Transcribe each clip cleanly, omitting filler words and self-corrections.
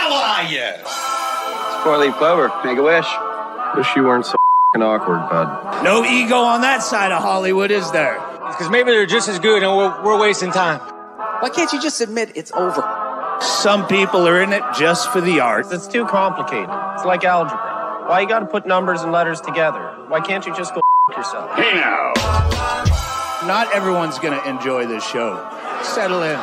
hell are you? It's four-leaf clover. Make a wish. Wish you weren't so awkward, bud. No ego on that side of Hollywood, is there? Because maybe they're just as good and we're wasting time. Why can't you just admit it's over? Some people are in it just for the art. It's too complicated. It's like algebra. Why you gotta put numbers and letters together? Why can't you just go yourself? Hey now. Not everyone's going to enjoy this show. Settle in.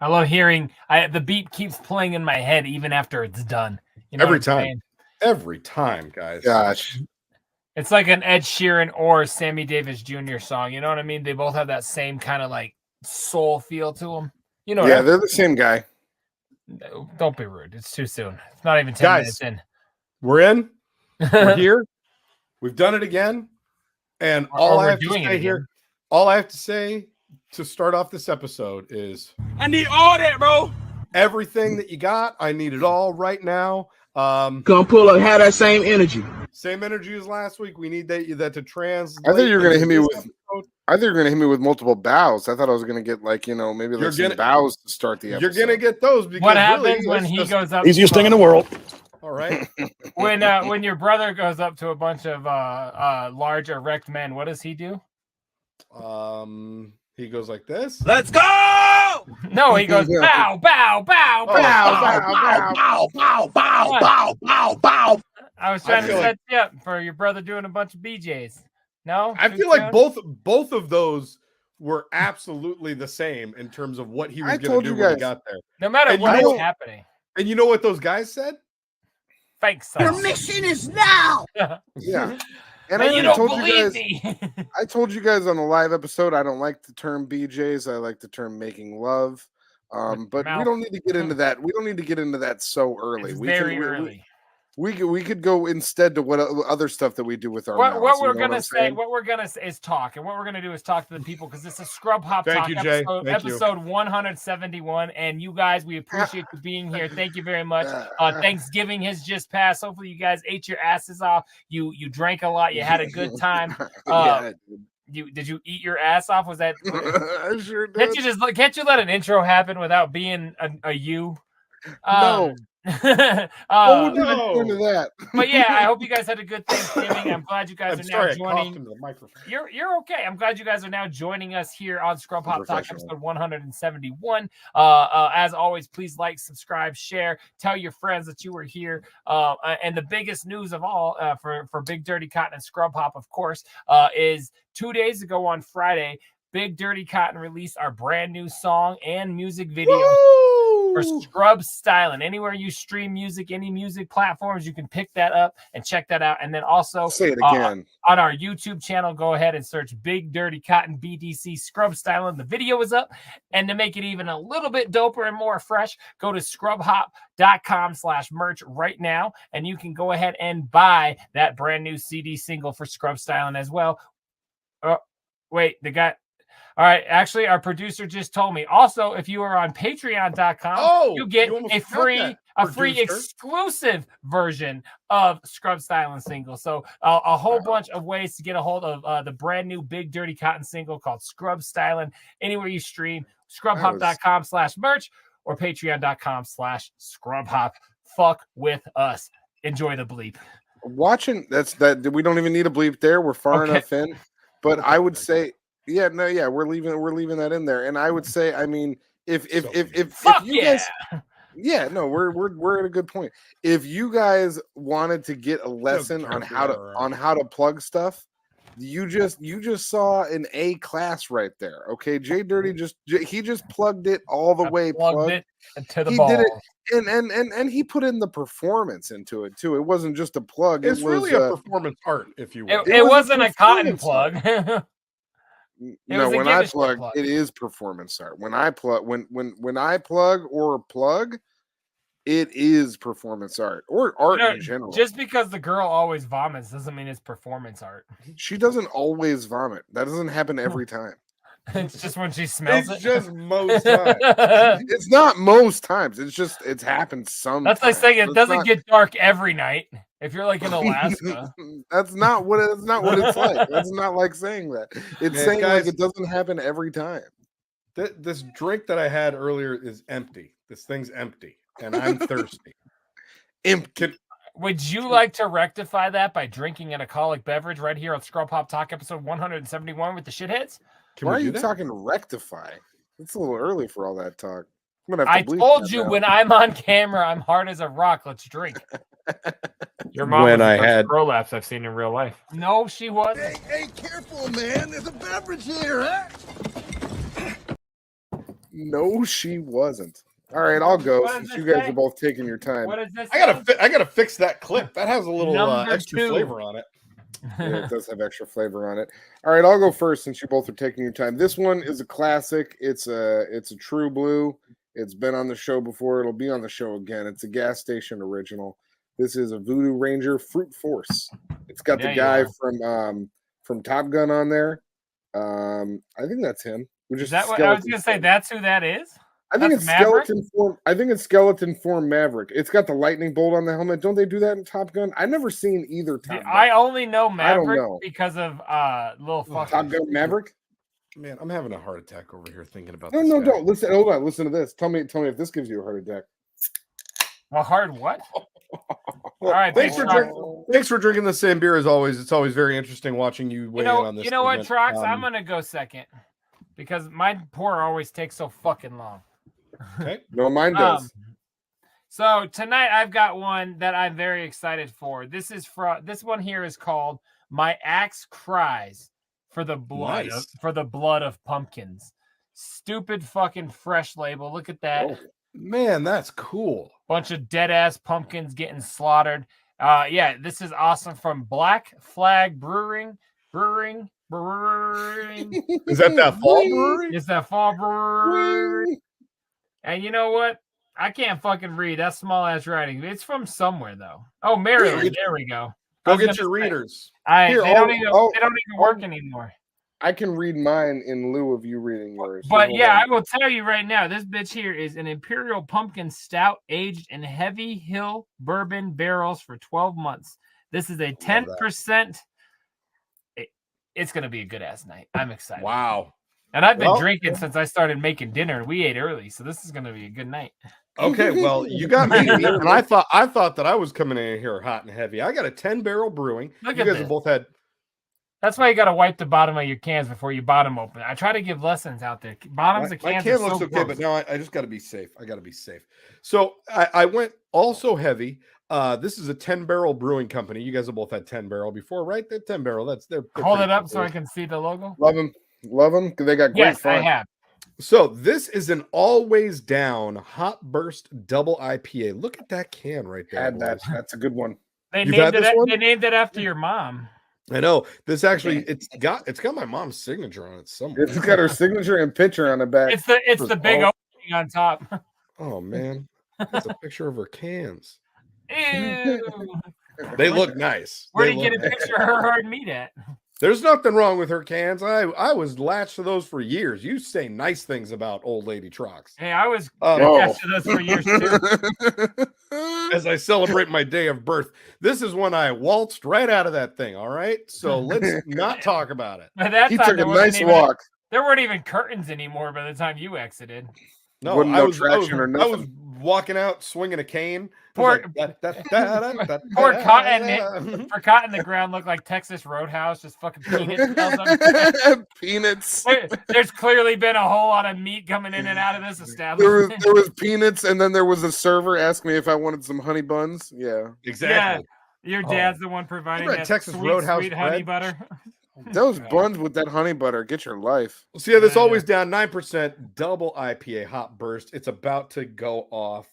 I love hearing the beat keeps playing in my head even after it's done. You know Every time, guys. Gosh. It's like an Ed Sheeran or Sammy Davis Jr. song. You know what I mean? They both have that same kind of like soul feel to them. You know? Yeah, they're the same guy. Don't be rude. It's too soon. It's not even 10 minutes in. We're in. We're here. We've done it again. And all I have to say to start off this episode is I need all that, bro. Everything that you got, I need it all right now. Gonna pull up, have that same energy. Same energy as last week. We need that to translate. I thought you were gonna hit me with. I thought you were gonna hit me with multiple bows. I thought I was gonna get maybe some bows to start the episode. You're gonna get those because what happens when he goes up? Easiest thing in the world. All right. When your brother goes up to a bunch of large erect men, what does he do? He goes like this. Let's go! No, he goes bow, bow, bow, bow, Bow, bow, bow, bow, bow, bow. I was trying to set you up for your brother doing a bunch of BJs. No, I feel like both of those were absolutely the same in terms of what he was going to do when he got there. No matter what is happening. And you know what those guys said? Thanks. Your mission is now. Yeah. And you don't believe me. I told you guys on the live episode I don't like the term BJs. I like the term making love. But we don't need to get into that. We don't need to get into that so early. It's very early. We could go instead to what other stuff that we do with our what we're gonna say is talk, and what we're gonna do is talk to the people because it's a Scrub Hop Talk episode 171. And you guys, we appreciate you being here. Thank you very much. Thanksgiving has just passed. Hopefully, you guys ate your asses off. You drank a lot. You had a good time. Did you eat your ass off? Was that? I sure did. Can't you let an intro happen without being a you? No. Into that. But yeah, I hope you guys had a good Thanksgiving. I'm glad you guys are now joining. Into the microphone. You're okay. I'm glad you guys are now joining us here on Scrub Hop Talk episode 171. As always, please like, subscribe, share, tell your friends that you were here. And the biggest news of all for Big Dirty Cotton and Scrub Hop, of course, is 2 days ago on Friday, Big Dirty Cotton released our brand new song and music video. For Scrub Styling. Anywhere you stream music, any music platforms, you can pick that up and check that out. And then also say it again on our YouTube channel, go ahead and search Big Dirty Cotton BDC Scrub Styling. The video is up. And to make it even a little bit doper and more fresh, go to scrubhop.com/merch right now. And you can go ahead and buy that brand new CD single for Scrub Styling as well. Wait, the guy. All right. Actually, our producer just told me. Also, if you are on patreon.com, you get a free exclusive version of Scrub Styling single. So a whole bunch of ways to get a hold of the brand new Big Dirty Cotton single called Scrub Styling. Anywhere you stream, scrubhop.com/merch or patreon.com/scrubhop. Fuck with us. Enjoy the bleep. Watching that we don't even need a bleep there. We're far enough in. But I would say we're leaving that in there. And I would say, I mean, if you guys, we're at a good point. If you guys wanted to get a lesson on how to plug stuff, you just saw an A class right there. Okay, JDirty just plugged it all the way. Plugged it to the ball. Did it, and he put in the performance into it too. It wasn't just a plug. It's really a performance art, if you will. It wasn't a cotton plug. No, when I plug, it is performance art. When I plug, when I plug or plug, it is performance art or art in general. Just because the girl always vomits doesn't mean it's performance art. She doesn't always vomit. That doesn't happen every time. It's just when she smells it. It's just most times. It's not most times. It's happened some. That's like saying it doesn't get dark every night. If you're like in Alaska, that's not what it's like. That's not like saying that. It's saying guys, like it doesn't happen every time. This drink that I had earlier is empty. This thing's empty, and I'm thirsty. Empty. Would you like to rectify that by drinking an alcoholic beverage right here on Scrub Pop Talk episode 171 with the shitheads? Why are you talking rectify? It's a little early for all that talk. I told you when I'm on camera, I'm hard as a rock. Let's drink. Your mom when was the first prolapse I've seen in real life. No, she wasn't. Hey, careful, man. There's a beverage here, huh? No, she wasn't. All right, I'll go since you guys are both taking your time. What is this? I gotta fix that clip. That has a little extra flavor on it. Yeah, it does have extra flavor on it. All right, I'll go first since you both are taking your time. This one is a classic. It's a true blue. It's been on the show before. It'll be on the show again. It's a gas station original. This is a Voodoo Ranger Fruit Force. It's got the guy from Top Gun on there. I think that's him. Is that what I was gonna say? That's who that is. I think it's Maverick? Skeleton form. I think it's skeleton form Maverick. It's got the lightning bolt on the helmet. Don't they do that in Top Gun? I've never seen either Top Gun. I only know Maverick because of little fucking Top Gun Maverick. Man, I'm having a heart attack over here thinking about this. No, don't listen. Hold on, listen to this. Tell me if this gives you a heart attack. A hard what? All right, thanks for drinking the same beer as always. It's always very interesting watching you weigh in on this. You know what, Trox? I'm gonna go second because my pour always takes so fucking long. Okay. No, mine does. So tonight I've got one that I'm very excited for. This one here is called "My Axe Cries for the Blood of Pumpkins." Stupid fucking fresh label. Look at that. Oh, man, that's cool. Bunch of dead ass pumpkins getting slaughtered. Yeah, this is awesome from Black Flag Brewing. Is that fall brewery? It's that fall brewery. And you know what? I can't fucking read. That's small ass writing. It's from somewhere though. Oh, Maryland. There we go. Go get your readers. They don't even work anymore. I can read mine in lieu of you reading yours. But yeah, I will tell you right now, this bitch here is an Imperial Pumpkin Stout aged in Heavy Hill bourbon barrels for 12 months. This is a 10%. It's going to be a good ass night. I'm excited. Wow. And I've been drinking since I started making dinner. We ate early, so this is going to be a good night. Okay, well, you got me. And I thought that I was coming in here hot and heavy. I got a 10-barrel brewing. Look you guys have both had. That's why you got to wipe the bottom of your cans before you bottom open. I try to give lessons out there. Bottoms of cans. My can looks okay, but now I just got to be safe. I got to be safe. So I went also heavy. This is a 10-barrel brewing company. You guys have both had 10-barrel before, right? They're 10-barrel. They're hold it up so I can see the logo. Love them. They got great fun. I have. So this is an Always Down Hot Burst Double IPA. Look at that can right there. That's a good one. They named it after your mom. I know. This actually it's got my mom's signature on it somewhere. It's got her signature and picture on the back. It's the big opening on top. Oh man. That's a picture of her cans. Ew. They look nice. Where did you get a picture of her hard meat at? There's nothing wrong with her cans. I was latched to those for years. You say nice things about old lady Trox. Hey, I was latched to those for years too. As I celebrate my day of birth, this is when I waltzed right out of that thing. All right, so let's not talk about it. He took a nice walk. There weren't even curtains anymore by the time you exited. No, I was walking out swinging a cane. Poor Cotton. For Cotton, the ground looked like Texas Roadhouse, just fucking peanuts. Peanuts. There's clearly been a whole lot of meat coming in and out of this establishment. There was peanuts, and then there was a server asking me if I wanted some honey buns. Yeah, exactly. Yeah, your dad's the one providing that Texas sweet, Roadhouse sweet honey butter. Those buns with that honey butter, get your life. So yeah, this Always Down 9% double IPA hot burst. It's about to go off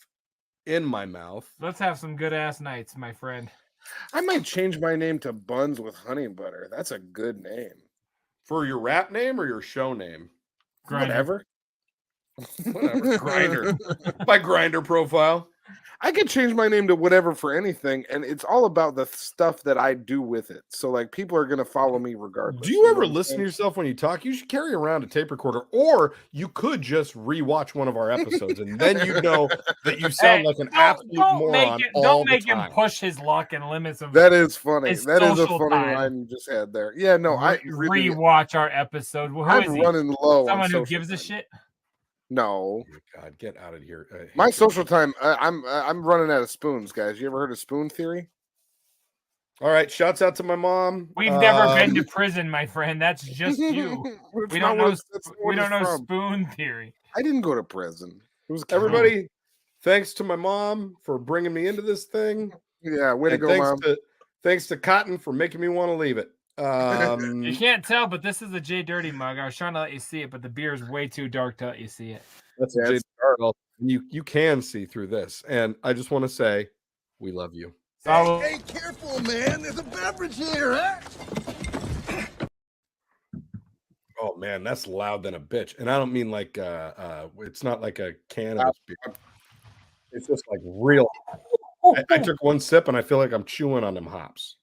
in my mouth. Let's have some good ass nights, my friend. I might change my name to Buns with Honey Butter. That's a good name. For your rap name or your show name? Whatever. Grinder. My Grinder profile. I could change my name to whatever for anything, and it's all about the stuff that I do with it. So like people are gonna follow me regardless. Do you ever listen to yourself when you talk? You should carry around a tape recorder, or you could just rewatch one of our episodes, and then you know that you sound like an absolute moron all the time. Don't make him push his luck and limits of. That is funny. That is a funny line you just had there. Yeah, no, I really rewatch our episode. Well, I'm running low. Someone who gives a shit. No, God, get out of here! My social time. I'm running out of spoons, guys. You ever heard of spoon theory? All right, shouts out to my mom. We've never been to prison, my friend. That's just you. We don't know spoon theory. I didn't go to prison. It was everybody. Thanks to my mom for bringing me into this thing. Yeah, way to go, Mom. Thanks to Cotton for making me want to leave it. You can't tell, but this is a JDirty mug. I was trying to let you see it, but the beer is way too dark to let you see it. That's a JDirty. You can see through this, and I just want to say, we love you. Hey, careful, man! There's a beverage here, huh? Oh man, that's loud than a bitch, and I don't mean like it's not like a can of beer. It's just like real. I took one sip, and I feel like I'm chewing on them hops.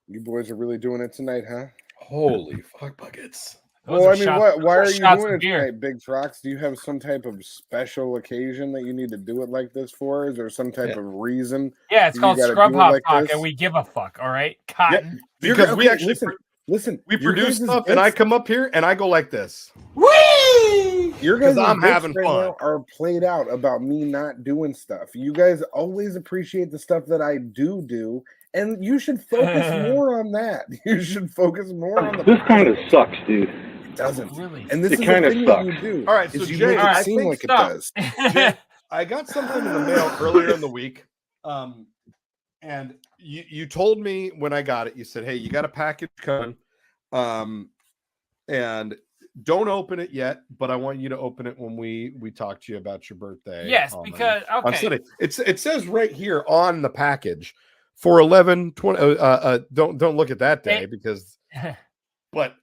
You boys are really doing it tonight, huh? Holy fuck buckets. Well, I mean, why are you doing it tonight, Big Trox? Do you have some type of special occasion that you need to do it like this for? Is there some type of reason? Yeah, it's called Scrub Hop Talk, and we give a fuck, all right? Cotton. Yeah, because we actually listen. We produce stuff, and I come up here, and I go like this. Whee! Your guys I'm having fun. Are played out about me not doing stuff. You guys always appreciate the stuff that I do. And you should focus more on that. You should focus more on the. This kind of sucks, dude. It doesn't really. And this it is kind the of thing sucks. That you do. All right, so you Jay, make it seem like it does. Jay, I got something in the mail earlier in the week, and you told me when I got it. You said, "Hey, you got a package coming, and don't open it yet, but I want you to open it when we talk to you about your birthday." Yes, because on Sunday. It says right here on the package. For 11/20, don't look at that day because, but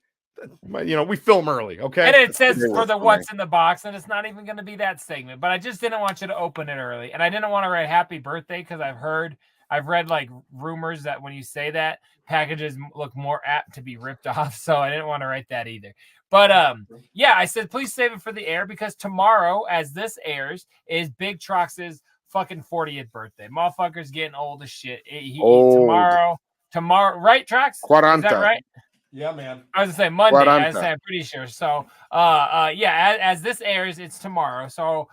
we film early, okay? And it says for the what's in the box, and it's not even going to be that segment. But I just didn't want you to open it early, and I didn't want to write happy birthday because I've read like rumors that when you say that, packages look more apt to be ripped off. So I didn't want to write that either. But yeah, I said please save it for the air because tomorrow, as this airs, is Big Trox's fucking 40th birthday. Motherfucker's getting old as shit. Tomorrow, right, Trox? Is that right? Yeah, man. I was gonna say Monday. I'm pretty sure. So, yeah, as this airs, it's tomorrow. So,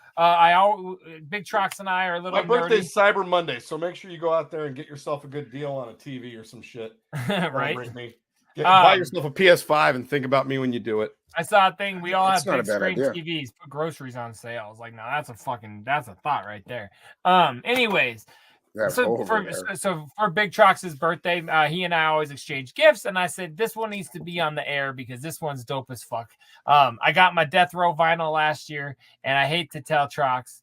Big Trox and I are a little. My birthday's Cyber Monday, so make sure you go out there and get yourself a good deal on a TV or some shit. Right. Buy yourself a PS5 and think about me when you do it. I saw a thing. We all have big screen TVs. Put groceries on sale. I was like, no, that's a thought right there. Anyways. So for Big Trox's birthday, he and I always exchange gifts, and I said this one needs to be on the air because this one's dope as fuck. I got my Death Row vinyl last year, and I hate to tell Trox,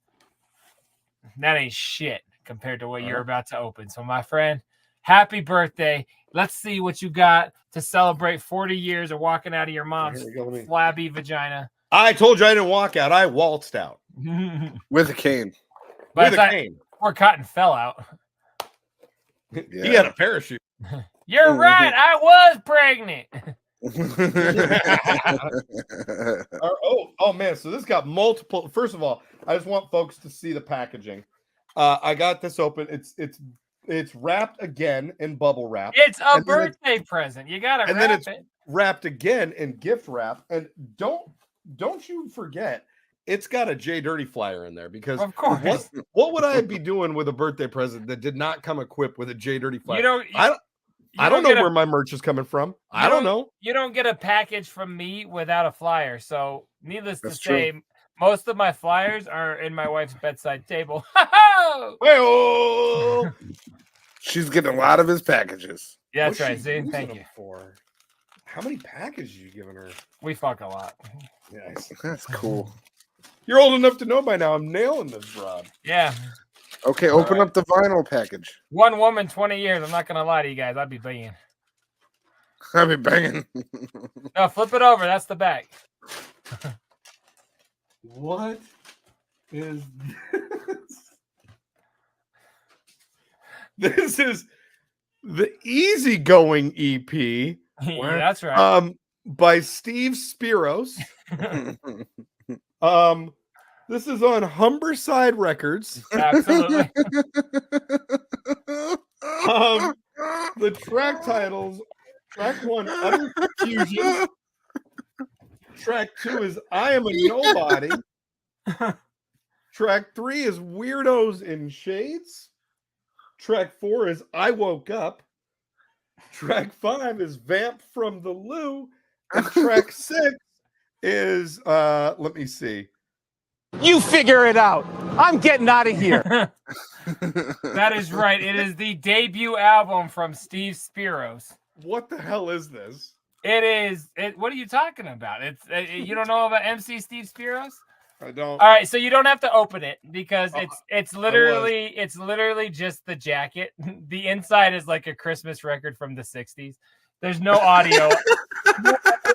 that ain't shit compared to what you're about to open. So my friend, happy birthday. Let's see what you got to celebrate 40 years of walking out of your mom's flabby vagina. I told you I didn't walk out. I waltzed out. With a cane. With a cane. Or Cotton fell out. Yeah. He had a parachute. You're right. I was pregnant. Oh man. So this got multiple. First of all, I just want folks to see the packaging. I got this open. It's wrapped again in bubble wrap. It's a birthday present. You gotta wrap it. Wrapped again in gift wrap. And don't you forget, it's got a JDirty flyer in there because of course. What would I be doing with a birthday present that did not come equipped with a JDirty flyer? I don't know where my merch is coming from. I don't know. You don't get a package from me without a flyer. So needless to say, most of my flyers are in my wife's bedside table. She's getting a lot of his packages. Yeah, that's right. See, thank you. How many packages you giving her? We fuck a lot. Nice. That's cool. You're old enough to know by now. I'm nailing this, Rob. Yeah. Okay, open up the vinyl package. One woman, 20 years. I'm not gonna lie to you guys. I'd be banging. I'd be banging. No, flip it over. That's the back. What is this? This is the Easygoing EP. Yeah, that's right. By Steve Spiros. This is on Humberside Records. Absolutely. The track titles: track 1, Utter Confusion. Track 2 is I Am a Nobody. Track 3 is Weirdos in Shades. Track 4 is I Woke Up. Track 5 is Vamp from the Loo. And track 6 is let me see. You figure it out. I'm getting out of here. That is right. It is the debut album from Steve Spiros. What the hell is this? It is. What are you talking about? It's you don't know about MC Steve Spiros? I don't. All right, so you don't have to open it because it's literally just the jacket. The inside is like a Christmas record from the 60s. There's no audio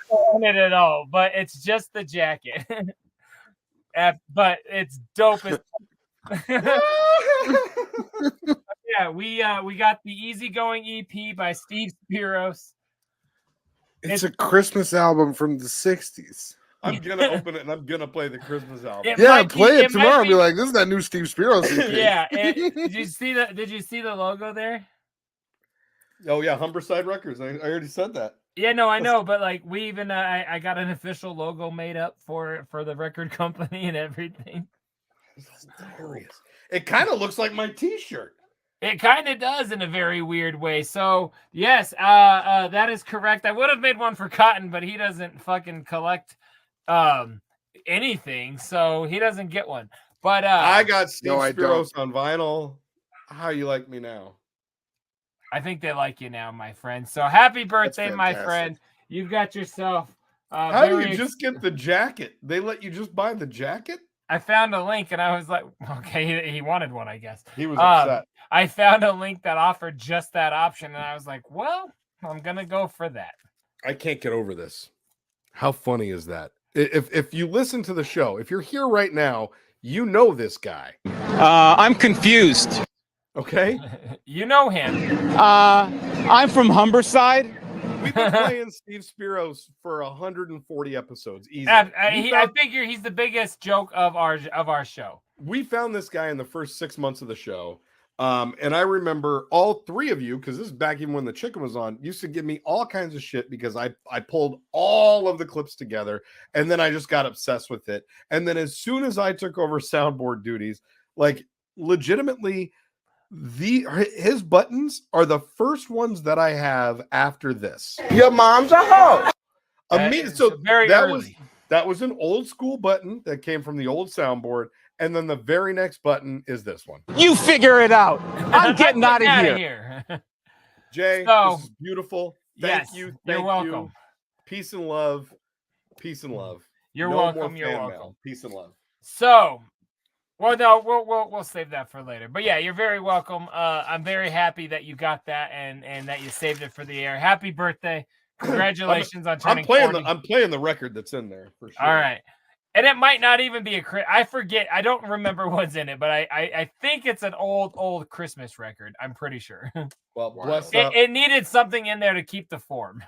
on it at all, but it's just the jacket. But it's dope as yeah, we got the Easygoing EP by Steve Spiros. It's a Christmas album from the 60s. I'm gonna open it and I'm gonna play the Christmas album. Play it tomorrow and be like, this is that new Steve Spiros EP. Yeah. Did you see the logo there? Oh yeah, Humberside Records. I already said that. Yeah, no, I know, but like we even I got an official logo made up for the record company and everything. That's hilarious. It kind of looks like my t-shirt. It kind of does in a very weird way. So yes, that is correct. I would have made one for Cotton, but he doesn't fucking collect anything, so he doesn't get one. But I got Steve Spiros on vinyl. How you like me now? I think they like you now, my friend. So happy birthday, my friend. You've got yourself. How do you just get the jacket? They let you just buy the jacket? I found a link and I was like, okay, he wanted one, I guess. He was upset. I found a link that offered just that option, and I was like, well, I'm going to go for that. I can't get over this. How funny is that? If you listen to the show, if you're here right now, you know this guy. I'm confused. Okay? You know him. I'm from Humberside. We've been playing Steve Spiros for 140 episodes. Easy. I figure he's the biggest joke of our show. We found this guy in the first 6 months of the show. And I remember all three of you, because this is back even when the chicken was on, used to give me all kinds of shit because I pulled all of the clips together and then I just got obsessed with it. And then as soon as I took over soundboard duties, like legitimately his buttons are the first ones that I have after this. Your mom's a hoe. So that was an old school button that came from the old soundboard. And then the very next button is this one. You figure it out. I'm getting out of here. Jay, this is beautiful. Thank you. You're welcome. Peace and love. Peace and love. You're welcome. You're welcome. Mail. Peace and love. So, well, no, we'll save that for later. But yeah, you're very welcome. I'm very happy that you got that and that you saved it for the air. Happy birthday. Congratulations on turning 40. I'm playing the record that's in there for sure. All right. And it might not even be I forget. I don't remember what's in it, but I think it's an old Christmas record. I'm pretty sure. Well, bless it needed something in there to keep the form.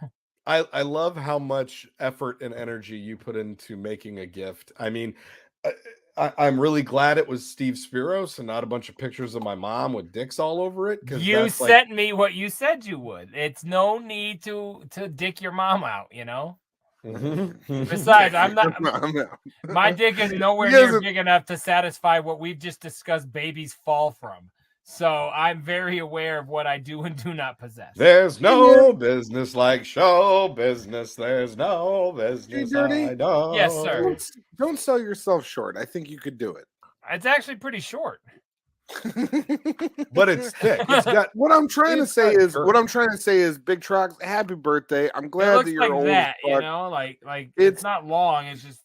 I love how much effort and energy you put into making a gift. I mean, I'm really glad it was Steve Spiros and not a bunch of pictures of my mom with dicks all over it. You sent me what you said you would. It's no need to dick your mom out, you know? Besides, I'm not. My dick is nowhere near big enough to satisfy what we've just discussed. Babies fall from. So I'm very aware of what I do and do not possess. There's no business like show business. There's no business. I don't. Yes, sir. Don't sell yourself short. I think you could do it. It's actually pretty short. But it's thick. It's got, what I'm trying to say is Big Trox, happy birthday. I'm glad that you're like old. That, you know, like it's not long, it's just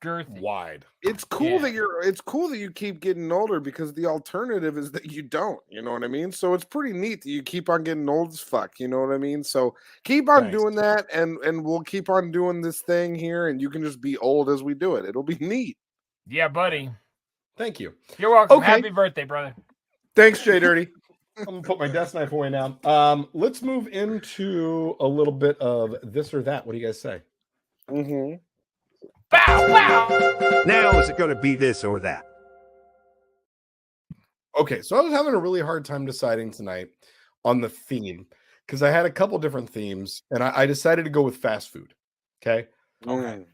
girthy. Wide. It's cool that you keep getting older because the alternative is that you don't, you know what I mean? So it's pretty neat that you keep on getting old as fuck, you know what I mean? So keep on doing that and we'll keep on doing this thing here and you can just be old as we do it. It'll be neat. Yeah, buddy. Thank you. You're welcome. Okay. Happy birthday, brother. Thanks, JDirty. I'm gonna put my desk knife away now. Let's move into a little bit of this or that. What do you guys say? Mm-hmm. Bow, bow. Now is it going to be this or that? Okay, so I was having a really hard time deciding tonight on the theme because I had a couple different themes, and I decided to go with fast food. Okay. Okay.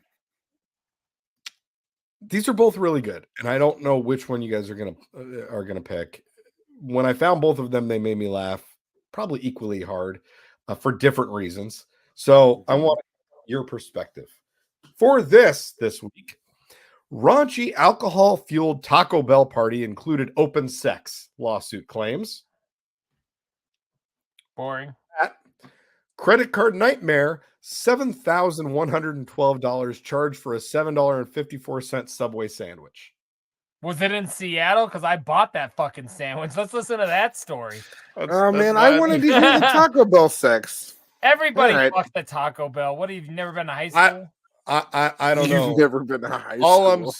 These are both really good, and I don't know which one you guys are gonna pick. When I found both of them, they made me laugh, probably equally hard, for different reasons. So I want your perspective for this week. Raunchy alcohol-fueled Taco Bell party included open sex, lawsuit claims. Boring. Credit card nightmare, $7,112 charged for a $7.54 Subway sandwich. Was it in Seattle? Because I bought that fucking sandwich. Let's listen to that story. Man, I wanted to hear the Taco Bell sex. Everybody fucks the Taco Bell. What, have you never been to high school? I don't know. You've never been to high school.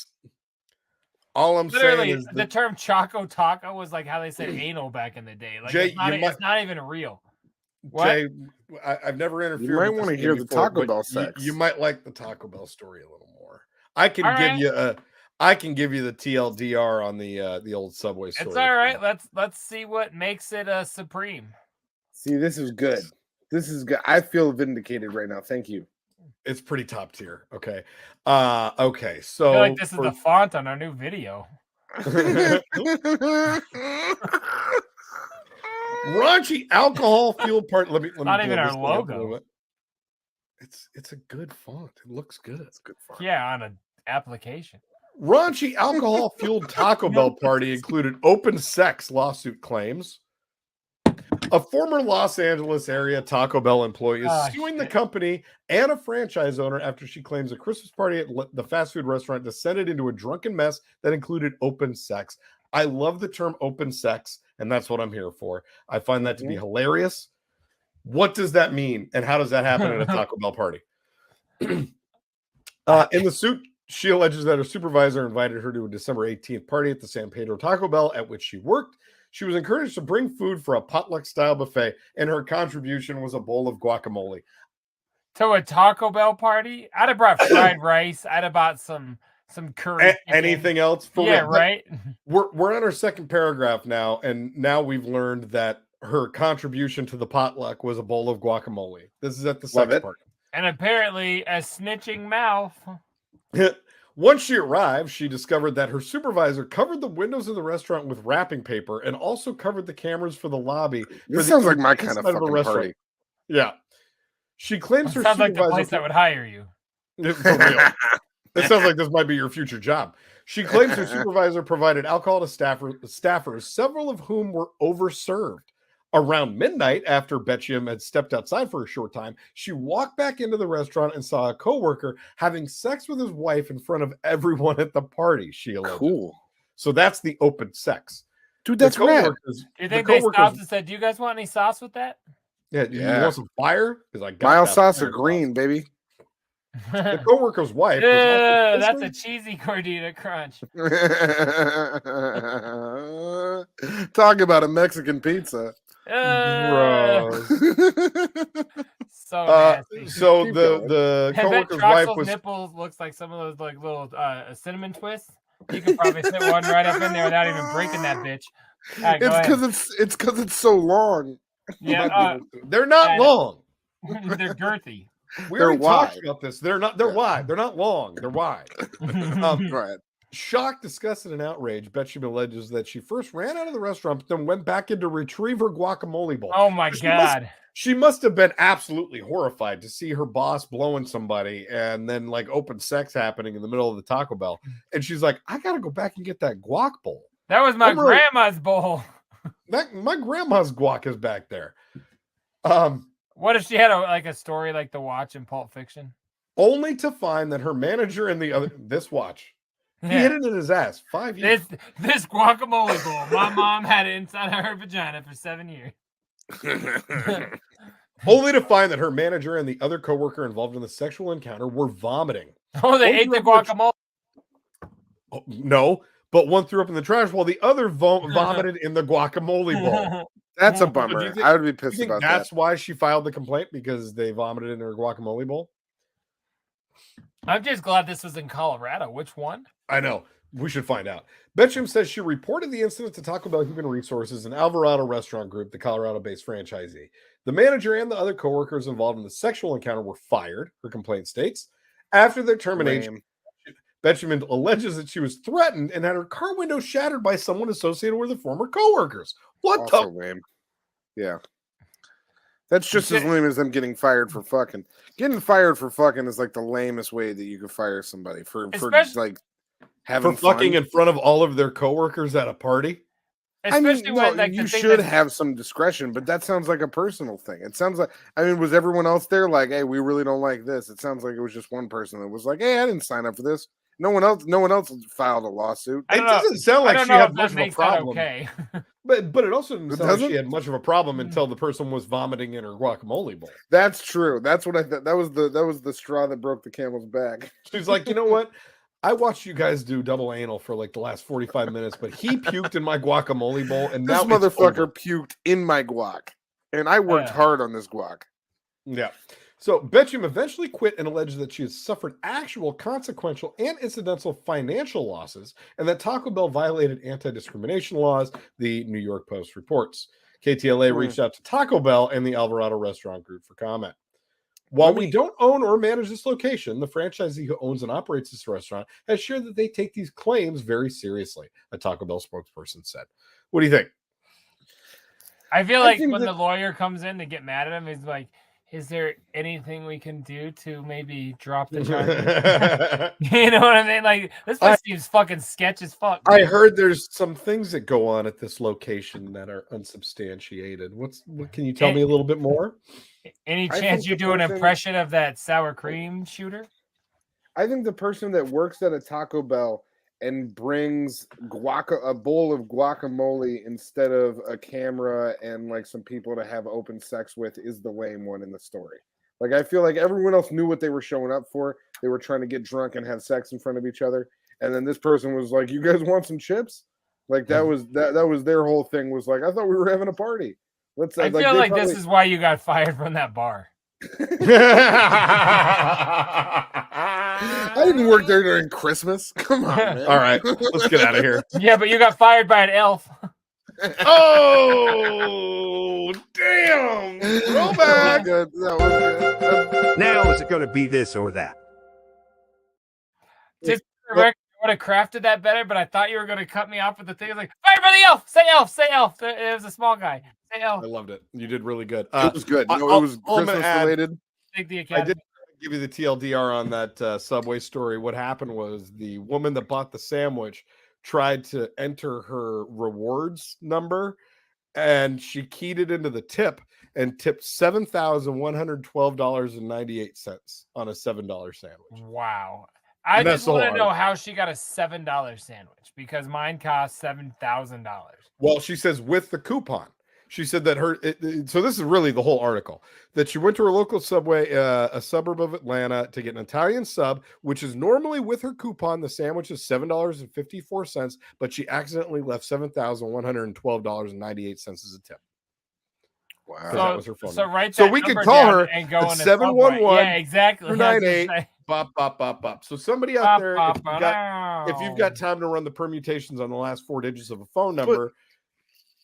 All I'm Literally, saying is the term Choco Taco was like how they said anal back in the day. Like, Jay, it's not even real. What? Jay, I've never interfered. You might want to hear the Taco Bell sex. You might like the Taco Bell story a little more. I can give you the TLDR on the old Subway story. It's all right. Let's see what makes it supreme. See, this is good. This is good. I feel vindicated right now. Thank you. It's pretty top tier. Okay. Okay. So I feel like this is the font on our new video. Raunchy alcohol fueled part. Let me not even our logo. It's a good font. It looks good. It's good font. Yeah, on an application. Raunchy alcohol fueled Taco Bell party included open sex, lawsuit claims. A former Los Angeles area Taco Bell employee is suing the company and a franchise owner after she claims a Christmas party at the fast food restaurant descended into a drunken mess that included open sex. I love the term open sex, and that's what I'm here for. I find that to be hilarious. What does that mean, and how does that happen at a Taco Bell party? In the suit, she alleges that her supervisor invited her to a December 18th party at the San Pedro Taco Bell at which she worked. She was encouraged to bring food for a potluck-style buffet, and her contribution was a bowl of guacamole. To a Taco Bell party? I'd have brought fried rice. I'd have bought some curry. Anything else? Right. We're on our second paragraph now, and now we've learned that her contribution to the potluck was a bowl of guacamole. This is at the sex party. And apparently a snitching mouth. Once she arrived, she discovered that her supervisor covered the windows of the restaurant with wrapping paper and also covered the cameras for the lobby. This sounds like my kind of fucking party. Yeah. She claims her sounds supervisor... like the place that would hire you. For real. It sounds like this might be your future job. She claims her supervisor provided alcohol to staffers, several of whom were overserved. Around midnight, after Betchum had stepped outside for a short time, she walked back into the restaurant and saw a coworker having sex with his wife in front of everyone at the party, she alleged. Cool. So that's the open sex. Dude, that's mad. Do you think they stopped and said, do you guys want any sauce with that? Yeah. You want some fire? Mild sauce or green, baby. The coworker's wife. That's a cheesy Gordita crunch. Talk about a Mexican pizza. Gross. So nasty. So the coworker's wife was nipples looks like some of those like little cinnamon twists. You could probably fit one right up in there without even breaking that bitch. Right, it's because it's so long. Yeah, they're not long. They're girthy. We already talked about this. They're wide. They're not long. They're wide. Right. Shocked, disgusted, and outraged, Betchum alleges that she first ran out of the restaurant, but then went back in to retrieve her guacamole bowl. Oh my God. She must have been absolutely horrified to see her boss blowing somebody and then like open sex happening in the middle of the Taco Bell. And she's like, I got to go back and get that guac bowl. That was my grandma's bowl. My grandma's guac is back there. What if she had a story like The Watch in Pulp Fiction? Only to find that her manager and this watch, he hit it in his ass 5 years. This guacamole bowl, my mom had it inside of her vagina for 7 years. Only to find that her manager and the other coworker involved in the sexual encounter were vomiting. Oh, they ate the guacamole. No, but one threw up in the trash while the other vomited in the guacamole bowl. That's a bummer. I would be pissed about that. That's why she filed the complaint, because they vomited in her guacamole bowl. I'm just glad this was in Colorado. Which one? I know. We should find out. Betcham says she reported the incident to Taco Bell Human Resources and Alvarado Restaurant Group, the Colorado-based franchisee. The manager and the other coworkers involved in the sexual encounter were fired, her complaint states. After their termination, Betcham alleges that she was threatened and had her car window shattered by someone associated with her former coworkers. What also the? Lame. Yeah. That's just as lame as them getting fired for fucking. Getting fired for fucking is like the lamest way that you could fire somebody for like having fucking in front of all of their coworkers at a party. Especially when like, you should have some discretion, but that sounds like a personal thing. It sounds like, I mean, was everyone else there like, hey, we really don't like this? It sounds like it was just one person that was like, hey, I didn't sign up for this. No one else filed a lawsuit. It doesn't sound like she had much of a problem. Okay. but it also didn't sound like she had much of a problem until the person was vomiting in her guacamole bowl. That's true. That's what I thought. That was the straw that broke the camel's back. She's like, you know what? I watched you guys do double anal for like the last 45 minutes, but he puked in my guacamole bowl, and this now motherfucker puked in my guac, and I worked hard on this guac. Yeah. So Betcham eventually quit and alleged that she has suffered actual consequential and incidental financial losses, and that Taco Bell violated anti-discrimination laws, the New York Post reports. KTLA reached out to Taco Bell and the Alvarado Restaurant Group for comment. While we don't own or manage this location, the franchisee who owns and operates this restaurant has shared that they take these claims very seriously, a Taco Bell spokesperson said. What do you think? I feel like when the lawyer comes in to get mad at him, he's like, is there anything we can do to maybe drop the charges? You know what I mean? Like, this place seems fucking sketch as fuck. I heard there's some things that go on at this location that are unsubstantiated. What can you tell me a little bit more? Any chance you do an impression of that sour cream shooter? I think the person that works at a Taco Bell and brings a bowl of guacamole instead of a camera and like some people to have open sex with is the lame one in the story. Like, I feel like everyone else knew what they were showing up for. They were trying to get drunk and have sex in front of each other. And then this person was like, you guys want some chips? Like that was their whole thing, was like, I thought we were having a party. I feel like this is why you got fired from that bar. I didn't work there during Christmas. Come on, man. All right, let's get out of here. Yeah, but you got fired by an elf. Oh, damn. Throwback. That was good. Now is it going to be this or that? Just for the record, I would have crafted that better, but I thought you were going to cut me off with the thing. I was like, fired by the elf. Say elf. Say elf. It was a small guy. Say elf. I loved it. You did really good. It was good. It was Christmas related. I did give you the TLDR on that Subway story. What happened was the woman that bought the sandwich tried to enter her rewards number, and she keyed it into the tip and tipped $7,112.98 on a $7 sandwich. Wow. I just want to know how she got a $7 sandwich, because mine cost $7,000. Well, she says with the coupon. She said that so this is really the whole article, that she went to her local Subway, a suburb of Atlanta, to get an Italian sub, which is normally with her coupon. The sandwich is $7.54, but she accidentally left $7,112.98 as a tip. Wow. That was her phone number. So we can call her and go 711. Yeah, exactly. 298. Bop, bop, bop, bop. So somebody out there, if you've got time to run the permutations on the last 4 digits of a phone number,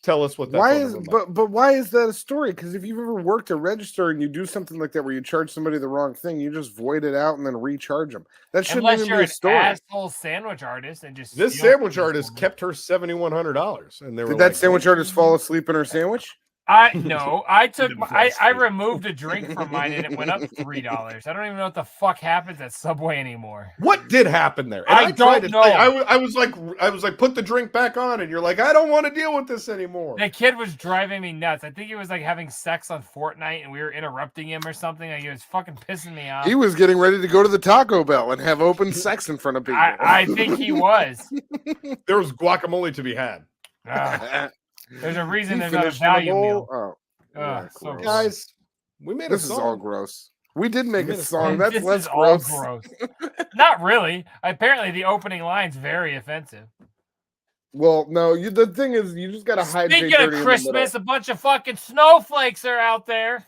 tell us what that is. But why is that a story? Because if you've ever worked a register and you do something like that where you charge somebody the wrong thing, you just void it out and then recharge them. That shouldn't even be a story. Asshole sandwich artist and just this sandwich artist kept her $7,100, and they were did that sandwich artist fall asleep in her sandwich? I removed a drink from mine and it went up $3. I don't even know what the fuck happens at Subway anymore. What did happen there? And I don't know. I was like, put the drink back on, and you're like, I don't want to deal with this anymore. The kid was driving me nuts. I think he was like having sex on Fortnite, and we were interrupting him or something. Like, he was fucking pissing me off. He was getting ready to go to the Taco Bell and have open sex in front of people. I think he was. There was guacamole to be had. There's a reason there's not a value meal. So guys, we made this a song. Is all gross. We did make a song. That's this less is gross. All gross. Not really. Apparently, the opening line's very offensive. Well, no. The thing is, you just gotta hide. Speaking of Christmas, a bunch of fucking snowflakes are out there.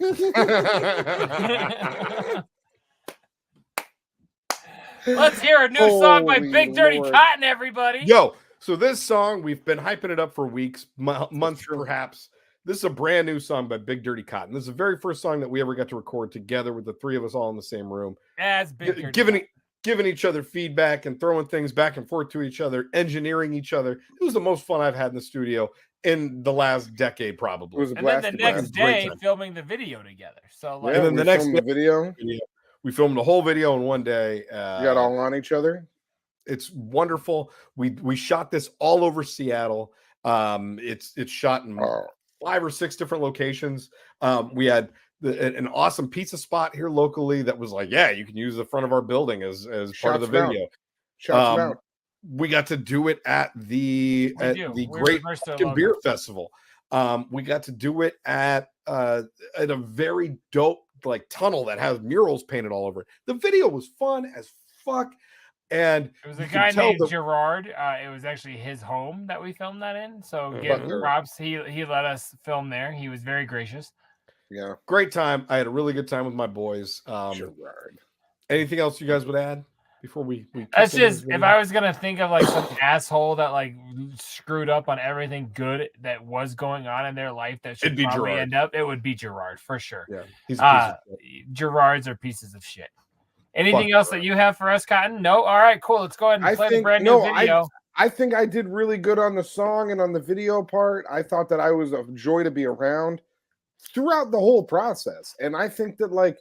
Let's hear a new song by Big Dirty Cotton, everybody. Yo, so this song, we've been hyping it up for weeks, months perhaps. This is a brand new song by Big Dirty Cotton. This is the very first song that we ever got to record together with the three of us all in the same room. As Big Dirty giving each other feedback and throwing things back and forth to each other, engineering each other. It was the most fun I've had in the studio in the last decade, probably. It was a and blast. then the next day, filming the video together. So, like, and then the next video, we filmed the whole video in one day. You got all on each other. It's wonderful. We shot this all over Seattle. It's shot in 5 or 6 different locations. We had an awesome pizza spot here locally that was like, yeah, you can use the front of our building as part of the video. Shouts out. We got to do it at the Great Beer Festival. We got to do it at a very dope like tunnel that has murals painted all over it. The video was fun as fuck. And it was a guy named Gerard. It was actually his home that we filmed that in. So give props. He let us film there. He was very gracious. Yeah, great time. I had a really good time with my boys. Gerard. Anything else you guys would add before we that's just if I was gonna think of like some asshole that like screwed up on everything good that was going on in their life that should probably end up, it would be Gerard for sure. Yeah, he's a piece of shit. Gerards are pieces of shit. Anything else that you have for us, Cotton? No? All right, cool. Let's go ahead and play the brand new video. I think I did really good on the song and on the video part. I thought that I was a joy to be around throughout the whole process. And I think that, like,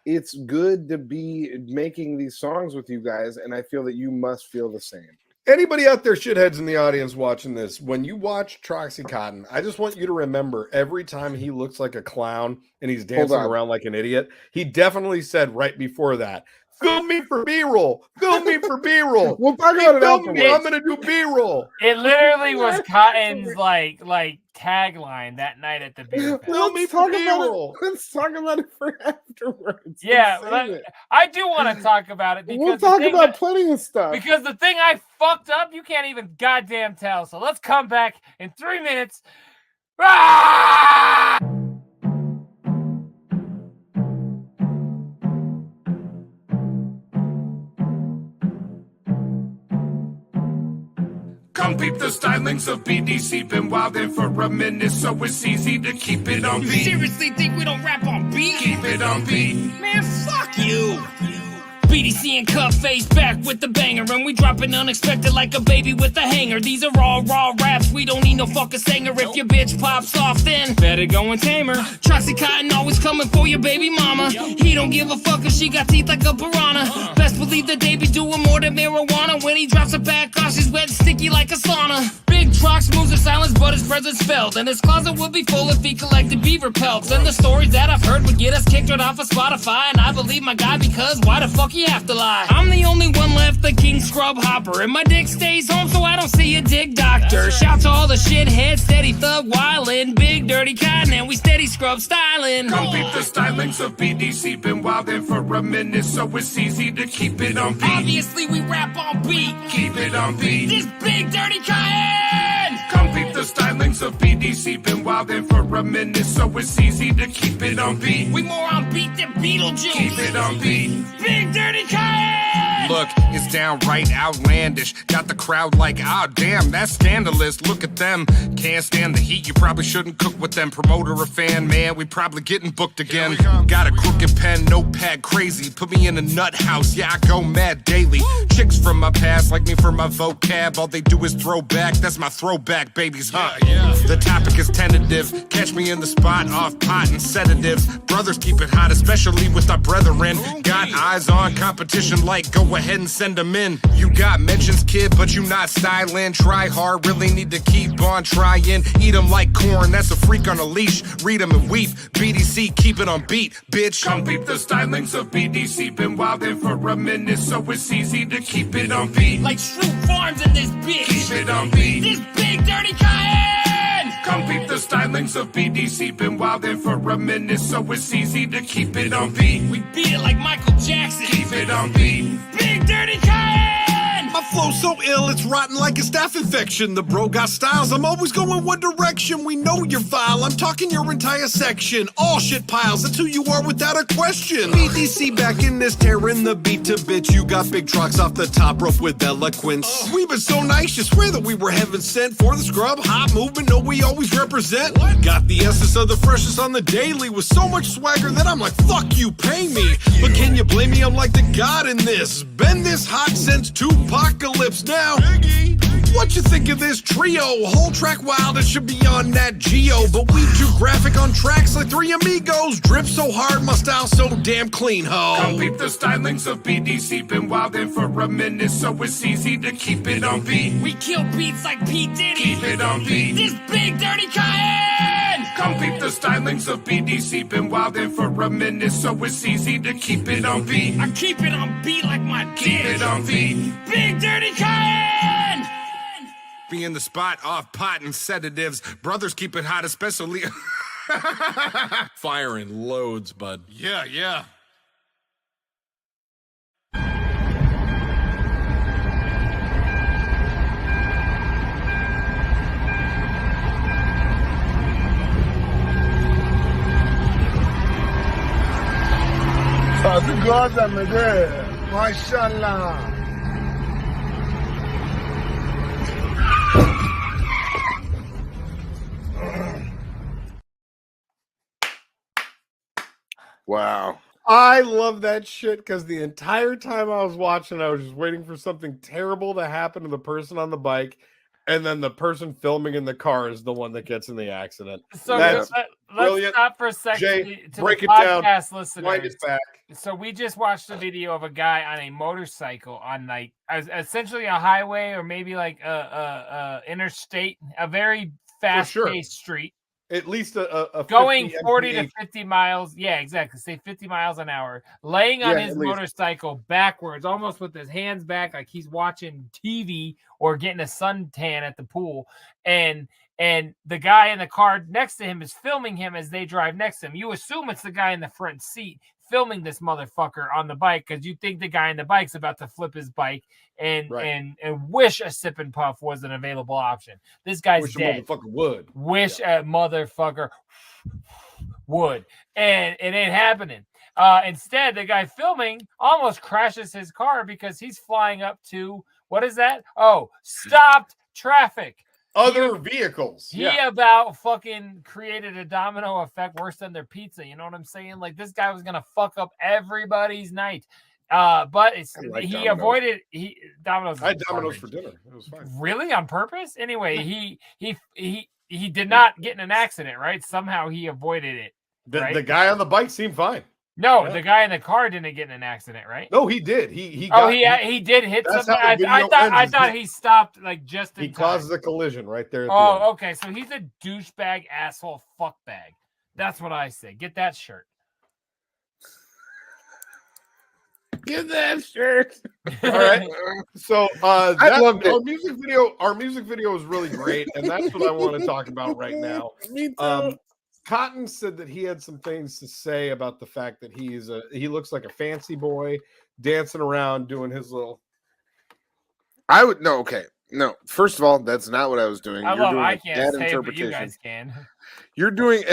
it's good to be making these songs with you guys, and I feel that you must feel the same. Anybody out there, shitheads in the audience watching this, when you watch Troxy Cotton, I just want you to remember every time he looks like a clown and he's dancing around like an idiot, he definitely said right before that, film me for B-roll. Film me for B-roll. We'll talk about it afterwards. I'm going to do B-roll. It literally was Cotton's like tagline that night at the beer fest. Let's talk about it for afterwards. Yeah, I do want to talk about it because we'll talk about plenty of stuff. Because the thing I fucked up, you can't even goddamn tell. So let's come back in 3 minutes. Ah! Come peep the stylings of BDC. Been wildin' for a minute, so it's easy to keep it on beat. You seriously think we don't rap on beat? Keep it on beat. Man, fuck you. BDC and Cut Face back with the banger, and we dropping unexpected like a baby with a hanger. These are all raw raps, we don't need no fucking singer. If your bitch pops off, then better go and tame her. Troxy Cotton always coming for your baby mama. He don't give a fuck if she got teeth like a piranha. Best believe that they be doing more than marijuana. When he drops her back off, she's wet and sticky like a sauna. Big Trox moves in silence, but his presence felt, and his closet would be full if he collected beaver pelts. And the stories that I've heard would get us kicked right off of Spotify, and I believe my guy because why the fuck you have to lie? I'm the only one left, the king scrub hopper, and my dick stays home so I don't see a dick doctor. Shout to all the shitheads, steady thug wildin', Big Dirty Cotton, and we steady scrub styling. Come peep the stylings of BDC. Been wildin' for a minute, so it's easy to keep it on beat. Obviously we rap on beat. Keep it on beat. This Big Dirty Cotton. Come peep the stylings of BDC. Been wildin' for a minute, so it's easy to keep it on beat. We more on beat than Beetlejuice. Keep it on beat. Big Dirty Cotton. Look, it's downright outlandish. Got the crowd like, ah, damn, that's scandalous. Look at them. Can't stand the heat. You probably shouldn't cook with them. Promoter or fan, man, we probably getting booked again. Got a crooked pen, notepad crazy. Put me in a nut house. Yeah, I go mad daily. Chicks from my past like me for my vocab. All they do is throw back. That's my throwback, babies, huh? The topic is tentative. Catch me in the spot off pot and sedatives. Brothers keep it hot, especially with our brethren. Got eyes on competition like go ahead and send them in. You got mentions, kid, but you not styling. Try hard, really need to keep on trying. Eat them like corn, that's a freak on a leash. Read them and weep. BDC, keep it on beat, bitch. Come peep the stylings of BDC. Been wildin' for a minute, so it's easy to keep it on beat. Like Shrew Farms in this bitch. Keep it on beat. This Big Dirty Cotton. Come peep the stylings of BDC. Been wildin' for a minute, so it's easy to keep it on beat. We beat it like Michael Jackson. Keep it on beat. Big Dirty Cotton. My flow so ill, it's rotten like a staph infection. The bro got styles, I'm always going one direction. We know you're vile, I'm talking your entire section. All shit piles, that's who you are without a question. BDC back in this, tearing the beat to bitch. You got big trucks off the top rope with eloquence. We've been so nice, you swear that we were heaven sent. For the scrub hop movement, no, we always represent. Got the essence of the freshest on the daily with so much swagger that I'm like, fuck you, pay me. But can you blame me? I'm like the god in this. Been this hot since Tupacalypse now. What you think of this trio? Whole track wild, it should be on Nat Geo. But we too graphic on tracks like Three Amigos. Drip so hard, my style so damn clean, ho. Come peep the stylings of BDC. Been wildin' for a minute, so it's easy to keep it on beat. We kill beats like P. Diddy. Keep it on beat. This big dirty Cotton. Come peep the stylings of BDC. Been wildin' for a minute, so it's easy to keep it on beat. I keep it on beat like my dick. Keep it on beat. Big dirty Cotton. Be in the spot off pot and sedatives. Brothers keep it hot, especially Firing loads, bud. yeah. Mashallah. Wow. I love that shit because the entire time I was watching, I was just waiting for something terrible to happen to the person on the bike, and then the person filming in the car is the one that gets in the accident. So That's let's brilliant. stop for a second. Jay, to break the it down. podcast listeners. Wind it back. So we just watched a video of a guy on a motorcycle on like essentially a highway or maybe like a interstate, a very fast-paced street. At least a going 50 40 mph. to 50 miles. Yeah, exactly. Say 50 miles an hour. Laying on his motorcycle backwards, almost with his hands back, like he's watching TV or getting a suntan at the pool. And the guy in the car next to him is filming him as they drive next to him. You assume it's the guy in the front seat filming this motherfucker on the bike because you think the guy in the bike's about to flip his bike and wish a sip and puff was an available option. This guy's dead. A motherfucker would. Wish a motherfucker would. And it ain't happening. Instead, the guy filming almost crashes his car because he's flying up to, what is that? Oh, stopped traffic. Other vehicles. He about fucking created a domino effect worse than their pizza. You know what I'm saying? Like this guy was gonna fuck up everybody's night. But he avoided Domino's. I had Domino's for dinner. It was fine. Really? On purpose? Anyway, he did not get in an accident, right? Somehow he avoided it. The guy on the bike seemed fine. No, the guy in the car didn't get in an accident, right? No, he did. He did hit something. I thought he stopped like just in time. He caused the collision right there. Okay. So he's a douchebag, asshole, fuckbag. That's what I say. Get that shirt. Get that shirt. All right. So I loved it. Our music video was really great, and that's what I want to talk about right now. Me too. Cotton said that he had some things to say about the fact that he looks like a fancy boy dancing around doing his little. No, first of all, that's not what I was doing. I can't say it, but you guys can. You're doing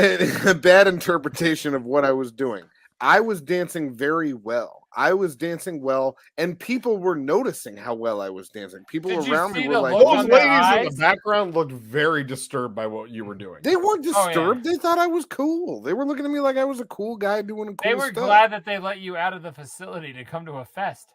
a bad interpretation of what I was doing. I was dancing very well. I was dancing well, and people were noticing how well I was dancing. People around me were like, those ladies in the background looked very disturbed by what you were doing. They weren't disturbed. They thought I was cool. They were looking at me like I was a cool guy doing cool stuff. They were glad that they let you out of the facility to come to a fest.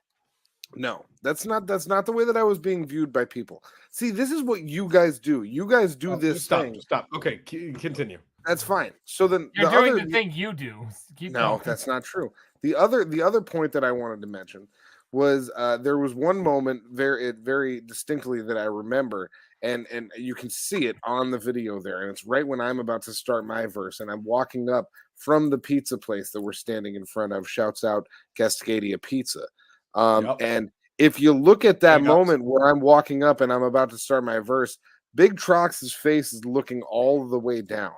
No, that's not the way that I was being viewed by people. See, this is what you guys do. You guys do this thing. Stop. Okay, continue. That's fine. So then you're doing the thing you do. Keep going. That's not true. The other point that I wanted to mention was there was one moment very distinctly that I remember, and you can see it on the video there, and it's right when I'm about to start my verse, and I'm walking up from the pizza place that we're standing in front of. Shouts out Cascadia Pizza. And if you look at that moment where I'm walking up and I'm about to start my verse, Big Trox's face is looking all the way down.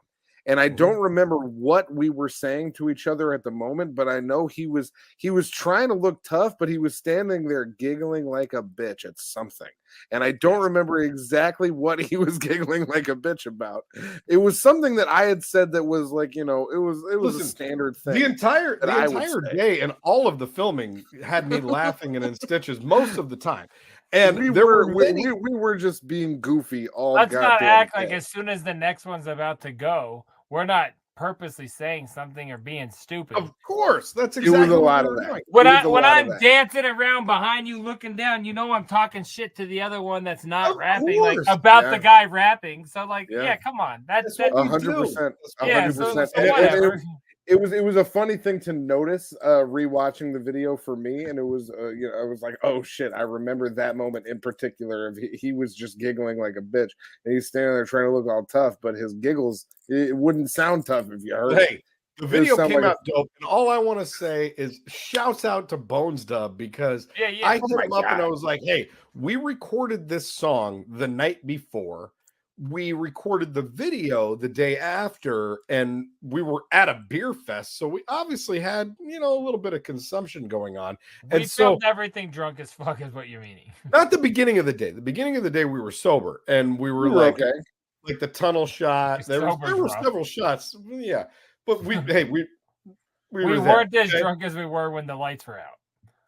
and I don't remember what we were saying to each other at the moment, but I know he was trying to look tough, but he was standing there giggling like a bitch at something. And I don't remember exactly what he was giggling like a bitch about. It was something that I had said that was like, it was a standard thing. The entire day and all of the filming had me laughing and in stitches most of the time. And we were just being goofy all. Let's not act like as soon as the next one's about to go, we're not purposely saying something or being stupid. Of course, that's exactly. It was a lot of that. When I'm dancing around behind you, looking down, I'm talking shit to the other one that's not rapping, like about the guy rapping. So, come on, that's 100%. 100%. It was a funny thing to notice rewatching the video for me, and it was I was like, oh shit, I remember that moment in particular. He was just giggling like a bitch, and he's standing there trying to look all tough, but his giggles, it wouldn't sound tough if you heard. Hey, the video came out dope, and all I want to say is shouts out to Bones Dub, because I hit him up and I was like, hey, we recorded this song the night before. We recorded the video the day after, and we were at a beer fest, so we obviously had a little bit of consumption going on. We filmed everything drunk as fuck, is what you're meaning. Not the beginning of the day. The beginning of the day we were sober, and we were like the tunnel shot. There were several shots, but we weren't as drunk as we were when the lights were out.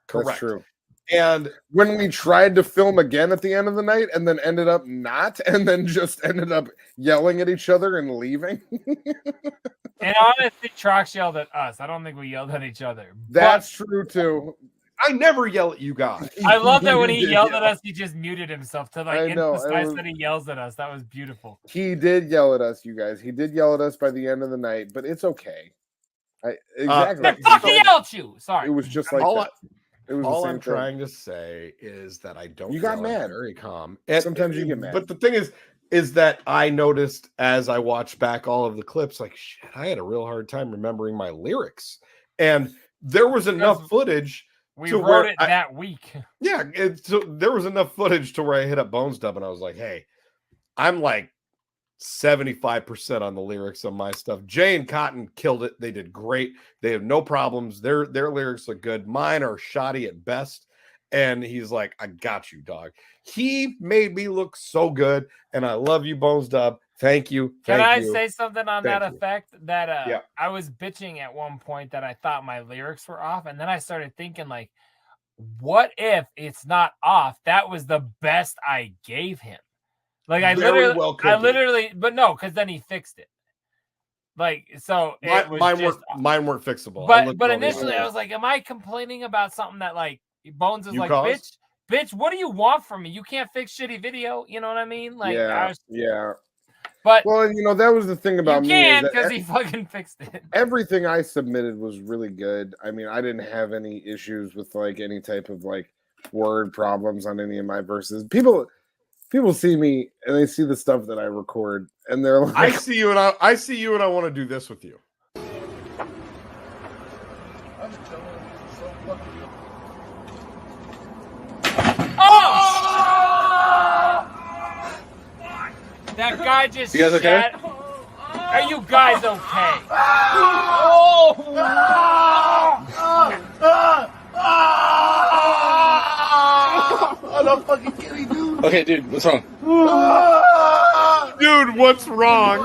Correct. That's true. And when we tried to film again at the end of the night and then ended up not, and then just ended up yelling at each other and leaving. And honestly, Trox yelled at us. I don't think we yelled at each other. That's true too. I never yell at you guys. I love that when he yelled at us, he just muted himself to emphasize that he yells at us. That was beautiful. He did yell at us, you guys. He did yell at us by the end of the night, but it's okay. Exactly. Fucking yell at you. Sorry. It was just like that. All I'm trying to say is that I don't. You got mad. Very calm. Sometimes you get mad. But the thing is that I noticed as I watched back all of the clips, like shit, I had a real hard time remembering my lyrics, and there was enough footage. We wrote it that week. Yeah, so there was enough footage to where I hit up Bones Dub, and I was like, hey, I'm like 75% on the lyrics on my stuff. Jay and Cotton killed it. They did great. They have no problems. Their lyrics look good. Mine are shoddy at best. And he's like, I got you, dog. He made me look so good. And I love you, Bones Dub. Thank you. Can I say something on that effect? That I was bitching at one point that I thought my lyrics were off. And then I started thinking, like, what if it's not off? That was the best I gave him. Like I literally, but no, because then he fixed it. Like so, mine weren't fixable. But initially, I was like, "Am I complaining about something that like Bones is like, bitch, what do you want from me? You can't fix shitty video." You know what I mean? Like, yeah. But that was the thing about me. You can because he fucking fixed it. Everything I submitted was really good. I mean, I didn't have any issues with like any type of like word problems on any of my verses. People see me and they see the stuff that I record, and they're like, I see you and I want to do this with you. That guy just. You guys okay? Are you guys okay? I'm not fucking kidding, dude. Okay, dude, what's wrong? Dude, what's wrong?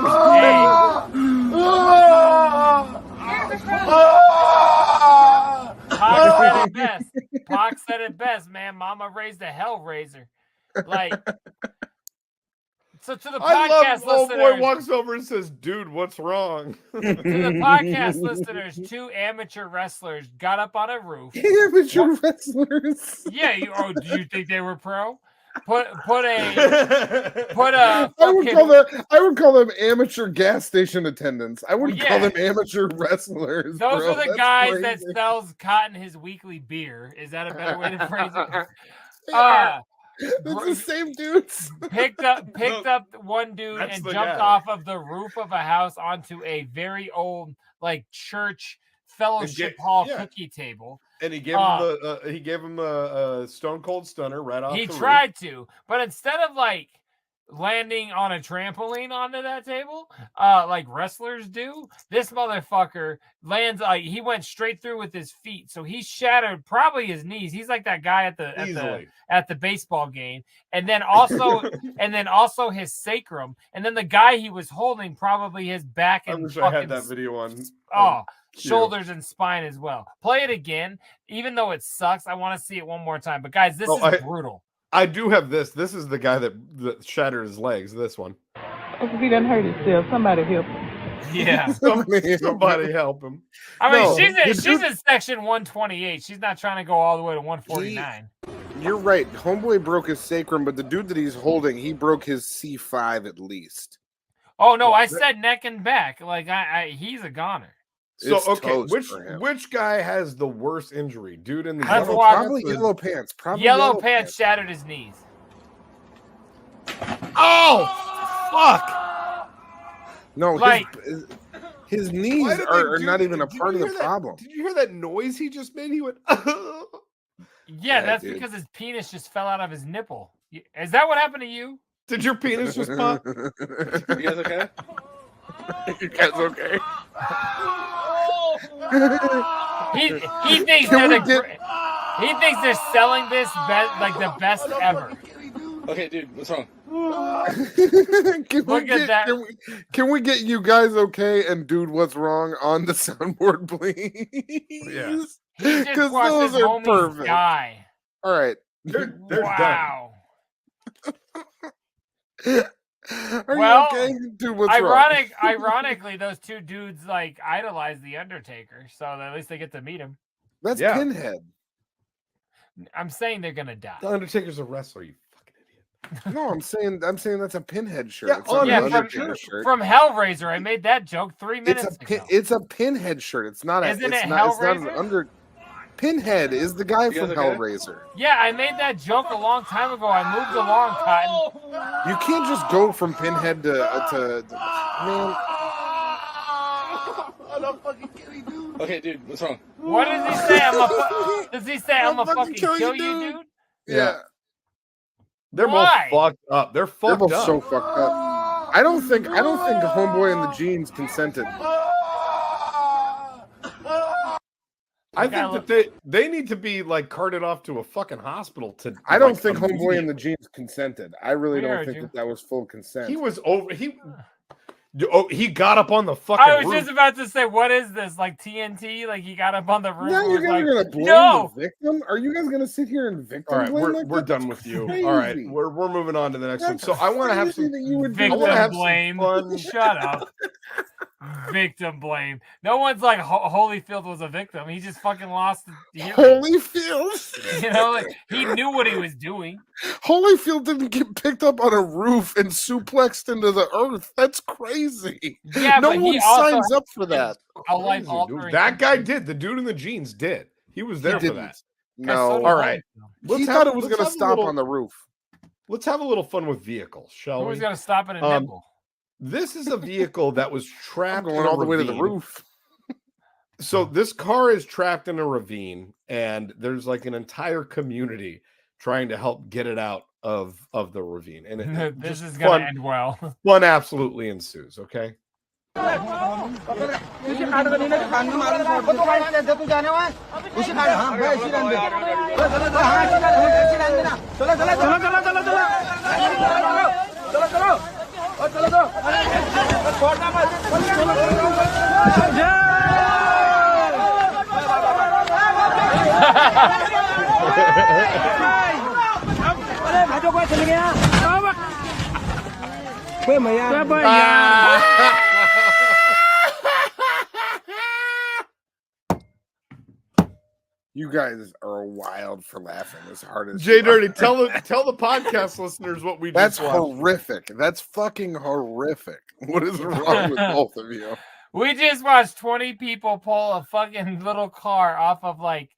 Pac said it best, man. Mama raised a hellraiser. Like, so to the podcast listeners, boy walks over and says, "Dude, what's wrong?" To the podcast listeners, two amateur wrestlers got up on a roof. Amateur wrestlers. Yeah. Do you think they were pro? Put a. I would call them amateur gas station attendants. I wouldn't call them amateur wrestlers. Those are the guys that sells Cotton his weekly beer. Is that a better way to phrase it? It's the same dudes. Picked up one dude and jumped off of the roof of a house onto a very old like church fellowship hall cookie table. And he gave him a stone cold stunner right off. He tried to, but instead of like landing on a trampoline onto that table, like wrestlers do. This motherfucker lands. He went straight through with his feet, so he shattered probably his knees. He's like that guy at the baseball game, and then also his sacrum, and then the guy he was holding probably his back and I wish I had that video on. Shoulders and spine as well. Play it again, even though it sucks. I want to see it one more time. But guys, this is brutal. I do have this. This is the guy that shattered his legs. This one. If he done hurt himself, somebody help him. Yeah, somebody help him. I mean, she's in section 128. She's not trying to go all the way to 149. You're right. Homeboy broke his sacrum, but the dude that he's holding, he broke his C5 at least. Oh no, I said neck and back. Like he's a goner. So okay, which guy has the worst injury? Dude in the probably yellow pants. Probably yellow pants shattered his knees. Oh fuck! No, like his knees are not even a part of the problem. Did you hear that noise he just made? He went. Yeah, that's because his penis just fell out of his nipple. Is that what happened to you? Did your penis just pop? You guys okay? You guys okay? He thinks he thinks they're selling this like the best ever. Okay, dude, what's wrong? Can we get you guys okay and dude, what's wrong on the soundboard, please? Yeah, because those are perfect. Guy. All right, they're wow. Are you okay? Dude, what's wrong? Ironically, those two dudes like idolize the Undertaker, so at least they get to meet him. That's Pinhead. I'm saying they're gonna die. The Undertaker's a wrestler, you fucking idiot. No, I'm saying that's a Pinhead shirt. From Hellraiser. I made that joke 3 minutes ago. It's a Pinhead shirt. It's not Isn't it Hellraiser? Pinhead is the guy from Hellraiser. Yeah, I made that joke a long time ago. I moved along, Cotton. You can't just go from Pinhead to man. I'm not fucking kidding, dude. Okay, dude, what's wrong? What does he say? Does he say I'm gonna fucking kill you, dude? Yeah. They're both fucked up. They're both so fucked up. I don't think Homeboy and the Jeans consented. I think that they need to be like carted off to a fucking hospital to. I don't think Homeboy and the Jeans consented. I really don't think that was full consent. He was over. He got up on the fucking roof. I was just about to say, what is this? Like TNT? Like he got up on the roof? Now you guys are gonna blame the victim? Are you guys gonna sit here and victim blame? All right, we're done with you. All right, we're moving on to the next one. So I want to have some victim blame. Shut up. Victim blame. No one's like Holyfield was a victim. He just fucking lost. Holyfield. You know, like he knew what he was doing. Holyfield didn't get picked up on a roof and suplexed into the earth. That's crazy. Yeah, no one signs up for that. That guy did. The dude in the jeans did. He was there for that. No. All right. He thought it was going to stop on the roof. Let's have a little fun with vehicles, shall we? Who's going to stop in a nipple? This is a vehicle that was trapped going all the way to the roof. So this car is trapped in a ravine, and there's like an entire community trying to help get it out of the ravine. And this is going to end well. Fun absolutely ensues, okay? You guys are wild for laughing as hard as JDirty. Tell the podcast listeners what we That's just watched. Horrific. That's fucking horrific. What is wrong with both of you? We just watched 20 people pull a fucking little car off of like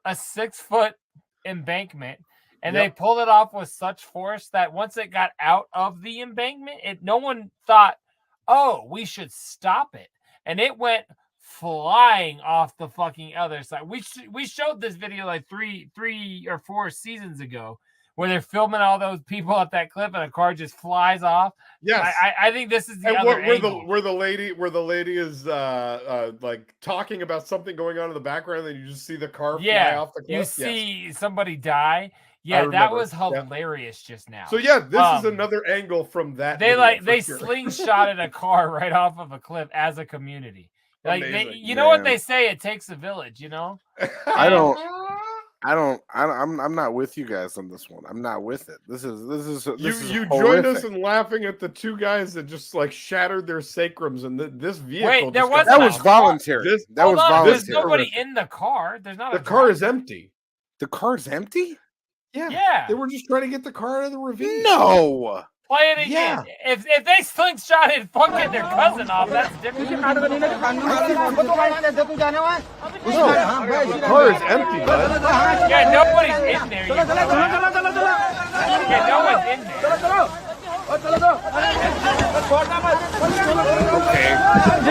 a 6-foot embankment, and they pulled it off with such force that once it got out of the embankment, no one thought, oh, we should stop it. And it went flying off the fucking other side. We showed this video like three or four seasons ago where they're filming all those people at that clip and a car just flies off. Yes, I think this is the and other angle. where the lady is like talking about something going on in the background, and you just see the car fly off the cliff. You see somebody die. Yeah, that was hilarious just now. So yeah, this is another angle from that. They slingshotted a car right off of a cliff as a community. Like you know what they say, it takes a village, you know? I'm not with you guys on this one. I'm not with it. This is you joined us in laughing at the two guys that just like shattered their sacrums, and this vehicle. Wait, that was voluntary. That was voluntary. There's nobody in the car. There's not. The car is empty. The car's empty. Yeah. They were just trying to get the car out of the ravine. No. Play it again. Yeah. If they slingshotted fucking their cousin off, that's different. No, the car is empty, bud. Yeah, nobody's in there. Yeah, no one's in there.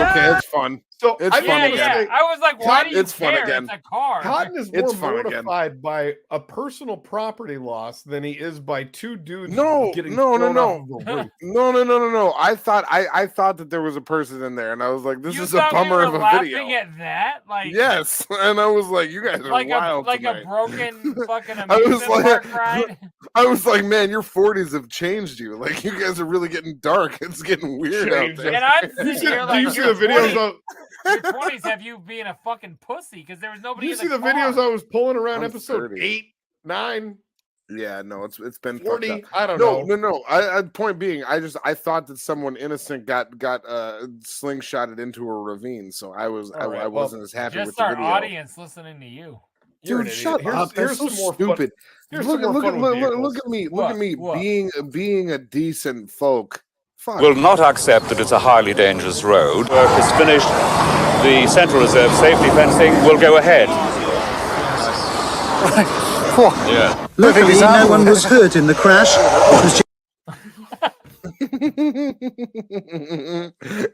Okay, it's fun. So it's fun again. Yeah. I was like, why do you care? It's a car. Cotton is more mortified by a personal property loss than he is by two dudes getting thrown off the roof. No. I thought that there was a person in there, and I was like, this is a bummer of a video. At that? Like, yes, and I was like, you guys are wild like tonight. A broken fucking amusement park ride. I was like, man, your 40s have changed you. Like, you guys are really getting dark. It's getting weird out there. And I'm sitting here like, do you see the videos of your 20s have you being a fucking pussy because there was nobody. You in see the car. videos I was pulling around episode 30. 8, 9. Yeah, no, it's been 40. I don't know. No. Point being, I thought that someone innocent got slingshotted into a ravine, so I wasn't as happy with the video. Just our audience listening to you. Dude, shut up! That's so stupid. Look at me! Look at me! Being a decent folk. Will not accept that it's a highly dangerous road. Work is finished. The Central Reserve safety fencing will go ahead. Yeah. Luckily, no one was hurt in the crash.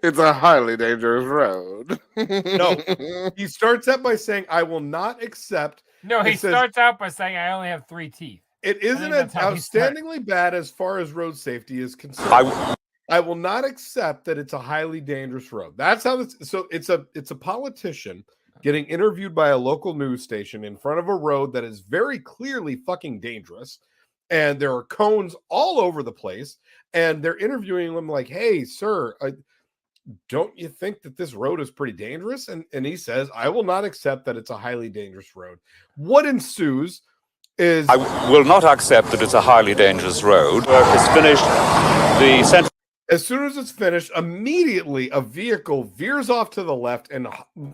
It's a highly dangerous road. No, he starts out by saying, "I will not accept." No, he starts out by saying, "I only have 3 teeth." It isn't as outstandingly bad as far as road safety is concerned. I will not accept that it's a highly dangerous road. That's how this. So it's a politician getting interviewed by a local news station in front of a road that is very clearly fucking dangerous, and there are cones all over the place, and they're interviewing him like, "Hey, sir, don't you think that this road is pretty dangerous?" And he says, "I will not accept that it's a highly dangerous road." What ensues is I will not accept that it's a highly dangerous road. Work is finished. The Central. As soon as it's finished, immediately a vehicle veers off to the left and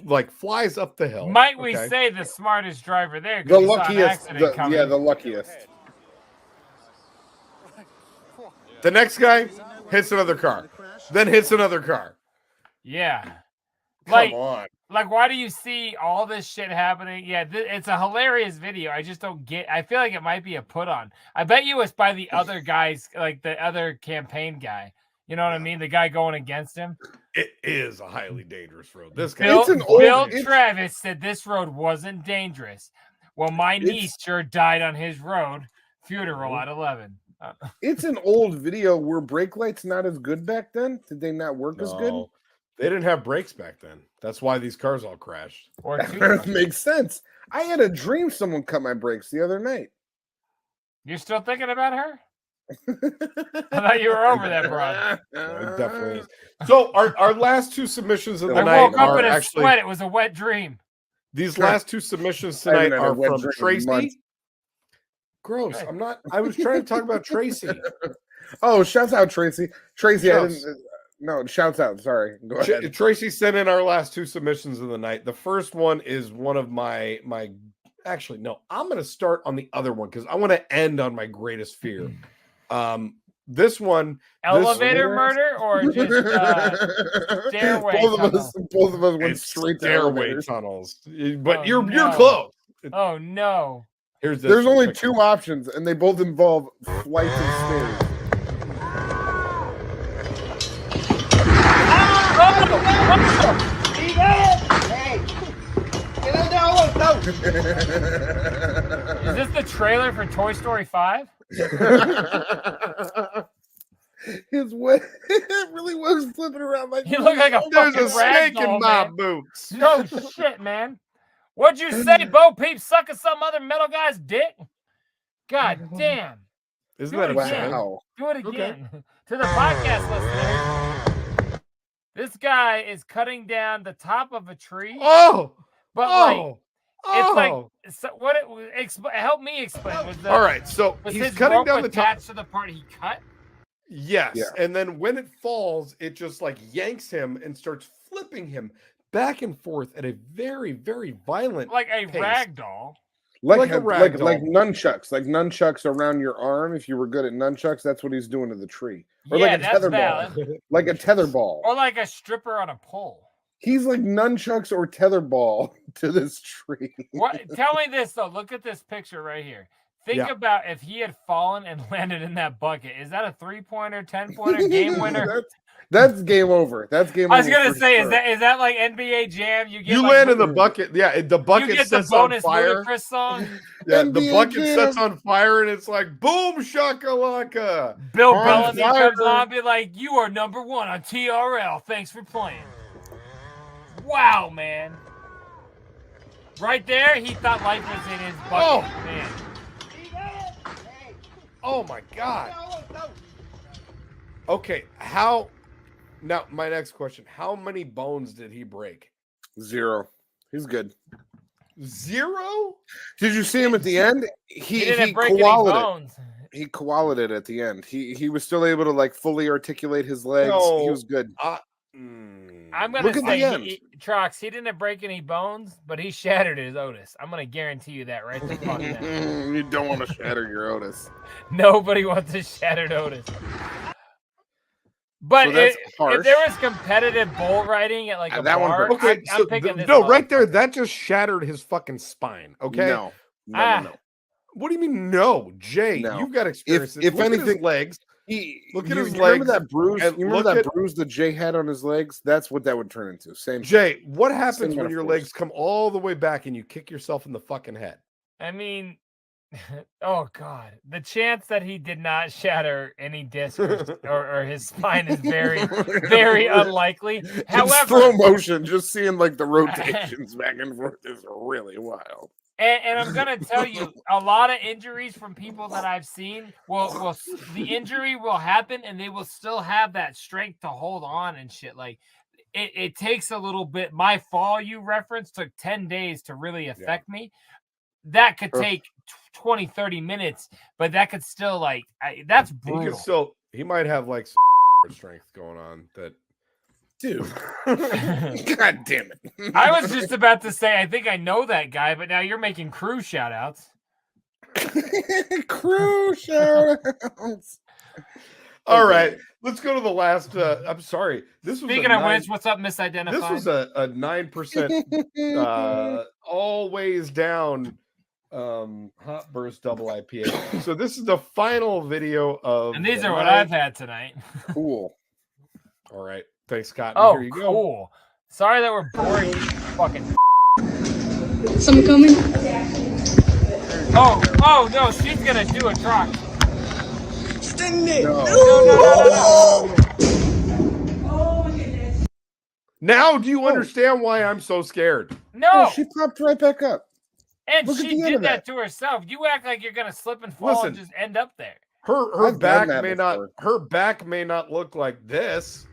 like flies up the hill. Might we say the smartest driver there? The luckiest. The luckiest. The next guy hits another car, then hits another car. Yeah. Come on. Like, why do you see all this shit happening? Yeah, it's a hilarious video. I just don't get. I feel like it might be a put on. I bet you it's by the other guys, like the other campaign guy. You know what I mean? The guy going against him. It is a highly dangerous road. This guy. Bill Travis said this road wasn't dangerous. Well, my niece sure died on his road. Funeral at 11. It's an old video. Were brake lights not as good back then? Did they not work as good? They didn't have brakes back then. That's why these cars all crashed. That makes sense. I had a dream someone cut my brakes the other night. You're still thinking about her? I thought you were over that, bro. It definitely is. So our last two submissions of the night I woke up are in a actually sweat. It was a wet dream. These last two submissions tonight are from Tracy. Gross. I was trying to talk about Tracy. Oh, shouts out Tracy. Tracy, I didn't. No, shouts out. Sorry. Go ahead. Tracy sent in our last two submissions of the night. The first one is one of my. Actually, no. I'm going to start on the other one because I want to end on my greatest fear. This one, elevator murder or just stairway? Both of us went straight to stairway tunnels. But you're close. Oh no! There's only two options, and they both involve flights and stairs. Is this the trailer for Toy Story 5? His way, it really was flipping around like he looked like a There's fucking a snake in ragdoll, my man. boots. No shit, man. What'd you say, Bo Peep? Sucking some other metal guy's dick? God damn. Isn't Do that it a again. wow? Do it again. To the podcast listeners, this guy is cutting down the top of a tree. Oh, but like it's like so what? Help me explain. All right, so was he's his cutting rope down the top. attached to the part he cut. Yes, Yeah. and then when it falls, it just like yanks him and starts flipping him back and forth at a very, very violent, Like a pace. rag doll. Like a like ragdoll. nunchucks around your arm. If you were good at nunchucks, that's what he's doing to the tree, or Yeah, like a that's tether valid. ball, like a tether ball. Or like a stripper on a pole. He's like nunchucks or tether ball to this tree. What? Tell me this though. Look at this picture right here. Think Yeah. about if he had fallen and landed in that bucket. Is that a 3-pointer, 10-pointer, game winner? That's game over. That's game over. I was gonna for say, sure. is that like NBA Jam? You get You like, land in the bucket. Yeah, the you bucket get the sets on bonus fire. Ludacris song. Yeah, the NBA bucket Jam. sets on fire, and it's like boom shakalaka. Bill On Bellamy fire. comes on, and be like, "You are #1 on TRL. Thanks for playing." Wow, man! Right there, he thought life was in his bucket. Oh. Man. Oh my god. Okay, how? Now my next question: how many bones did he break? 0. He's good. 0? Did you see him at the end? He didn't break any koala'd it. bones. He koala'd it at the end. He was still able to like fully articulate his legs. No. He was good. I'm gonna Look at the say, end. Trox, he didn't break any bones, but he shattered his Otis. I'm gonna guarantee you that right the fuck now. You don't want to shatter your Otis. Nobody wants a shattered Otis. But So that's if harsh. there was competitive bull riding at like a that one bar, hurt. Okay, I'm picking this no, one. right there, that just shattered his fucking spine. Okay, No. No. What do you mean, no, Jay? No. You've got experience. If Look at his anything, legs. Look at you his remember legs. that bruise? and You remember look that at- bruise that Jay had on his legs? That's what that would turn into. Same. Jay, what Same happens when kind your of legs force. come all the way back and you kick yourself in the fucking head? I mean, oh god, the chance that he did not shatter any disc or his spine is very, very unlikely. In However, slow motion, just seeing like the rotations back and forth is really wild. And I'm gonna tell you, a lot of injuries from people that I've seen will the injury will happen, and they will still have that strength to hold on and shit. Like it takes a little bit. My fall you referenced took 10 days to really affect me. That could take 20, 30 minutes, but that could still that's brutal. He might have like strength going on that. Dude, god damn it! I was just about to say, I think I know that guy, but now you're making crew shout outs. Crew shout outs. All right, let's go to the last. I'm sorry. This was Speaking of which, what's up, misidentified? This was a 9% always down hot burst double IPA. So this is the final video of. And these the are what night. I've had tonight. Cool. All right. Thanks, Scott. Oh, Here you go. cool. Sorry that we're boring. You fucking. Someone coming? Oh no, she's gonna do a Trox. Sting it! No. Now, do you understand why I'm so scared? No. Oh, she popped right back up. And Look at she the end did of that to herself. You act like you're gonna slip and fall and Listen. just end up there. Her I've back done that may before. not look like this,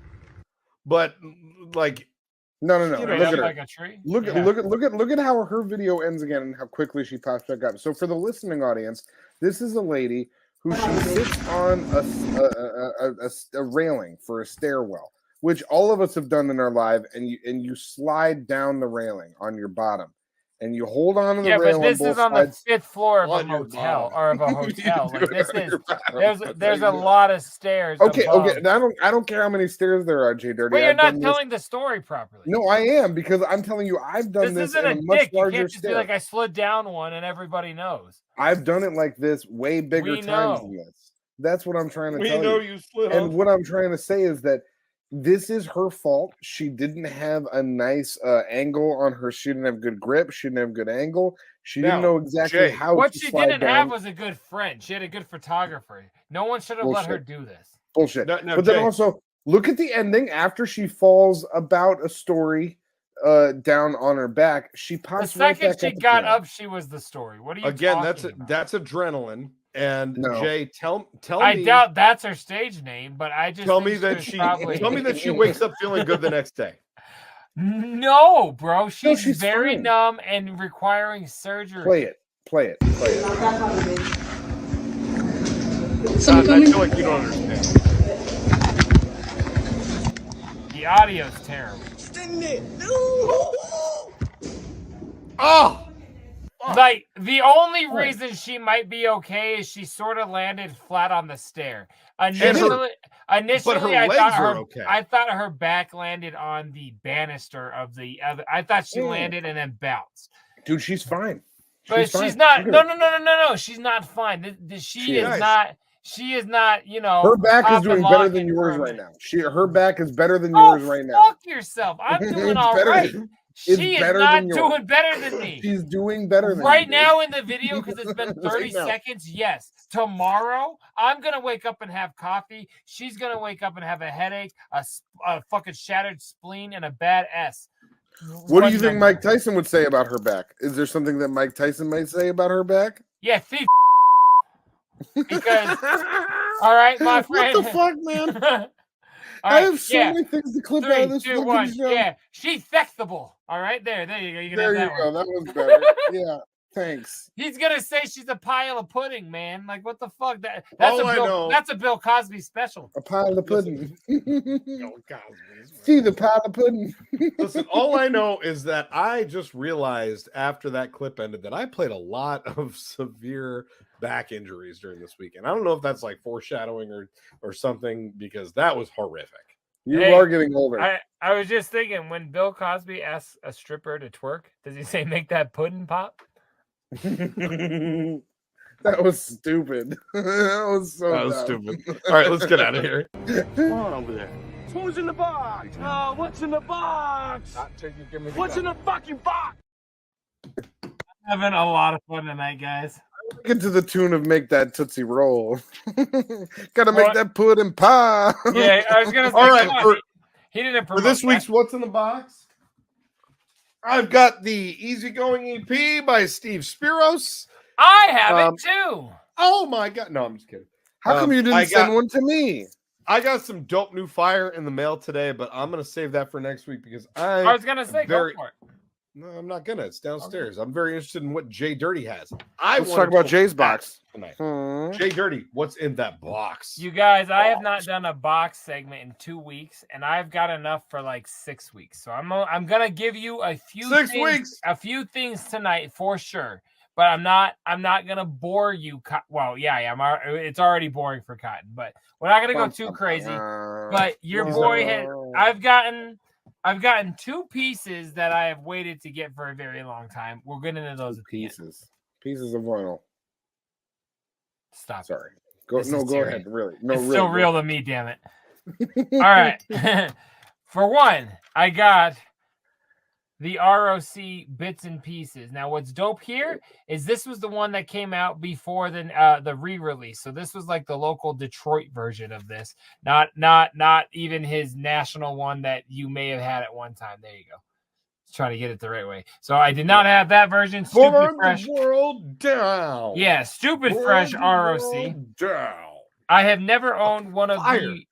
but like No. You know, Look Straight at up her. like a tree. Look Yeah. at how her video ends again and how quickly she pops back up. So for the listening audience, this is a lady who she sits on a railing for a stairwell, which all of us have done in our life, and you slide down the railing on your bottom, and you hold on to the Yeah, rail but this on both is on sides. the 5th floor of a On your motel bottom. or of a You hotel. do Like this it on is your bottom. there's a lot of stairs. Okay, above. and I don't care how many stairs there are, JDirty. But you're I've not done telling the story properly. This. No, I am, because I'm telling you, I've done This this isn't in a a much dick. You larger can't just be stair. like, I slid down one and everybody knows. I've done it like this way bigger We times know. than this. That's what I'm trying to we tell know you. you slid And off. what I'm trying to say is that this is her fault. She didn't have a nice angle on her. She didn't have good grip. She didn't have good angle. She didn't know exactly how. What to she slide didn't have down. was a good friend. She had a good photographer. No one should have let her do this. Bullshit. But then also look at the ending after she falls about a story down on her back. She pops The right second back she up got again. up, she was the story. What are you Again, talking about? that's adrenaline. And No. Jay, tell I me. doubt that's her stage name, but I just Tell think me that was she probably... tell me that she wakes up feeling good the next day. No, bro. She's very fine. numb and requiring surgery. Play it. Someone I coming? feel like you don't understand. The audio's terrible. Oh! Like, the only reason she might be okay is she sort of landed flat on the stair. Initially, I thought her back landed on the banister of the other. I thought she landed and then bounced. Dude, she's fine. But she's not. No. She's not fine. She is not. She is not. You know, Her back is doing better than yours right now. Her back is better than yours right now. Fuck yourself. I'm doing all right. She is not doing better than me. She's doing better than right you, now in the video because it's been 30 Right now. seconds. Yes. Tomorrow, I'm gonna wake up and have coffee. She's gonna wake up and have a headache, a fucking shattered spleen, and a bad S. What do you think Mike Tyson would say about her back? Is there something that Mike Tyson might say about her back? Yeah, thief. Because, all right, my friend. What the fuck, man? All I right, have so many things to clip out of this 3, 2, fucking 1. show. Yeah, she's fixable. All right, there you go. You can There have you that go. one. That was better. Yeah, thanks. He's gonna say she's a pile of pudding, man. Like what the fuck? That's a Bill Cosby special. A pile of pudding. See the pile of pudding. Listen, all I know is that I just realized after that clip ended that I played a lot of severe back injuries during this weekend. I don't know if that's like foreshadowing or something because that was horrific. You are getting older. I was just thinking when Bill Cosby asks a stripper to twerk, does he say make that pudding pop? That was stupid. That was so dumb. Stupid. All right, let's get out of here. What's on over there? Who's in the box? Oh, what's in the box? What's in the fucking box? Having a lot of fun tonight, guys. Get to the tune of make that Tootsie Roll. Gotta make that pudding pie. Yeah, I was gonna say, all right, he didn't for this week's What's in the Box, I've got the Easygoing EP by Steve Spiros. I have it too. Oh my god. No, I'm just kidding. How come you didn't send one to me? I got some dope new fire in the mail today, but I'm gonna save that for next week because I was gonna say go for it. No, I'm not gonna. It's downstairs. Okay. I'm very interested in what JDirty has. Let's talk about Jay's box tonight. JDirty, what's in that box? You guys, I have not done a box segment in 2 weeks, and I've got enough for like 6 weeks. So I'm gonna give you a few few things tonight for sure. But I'm not gonna bore you. Well, yeah, I am. It's already boring for Cotton, but we're not gonna go too crazy. But your boy had. I've gotten 2 pieces that I have waited to get for a very long time. We'll get into those pieces of vinyl. Stop. Sorry. Go ahead. Really. No, it's really, still real to me, damn it. All right. For one, I got the ROC bits and pieces. Now, what's dope here is this was the one that came out before the re-release. So this was like the local Detroit version of this, not even his national one that you may have had at one time. There you go. Let's try to get it the right way. So I did not have that version. Stupid fresh. World down. Yeah, stupid fresh ROC. Down. I have never owned one of the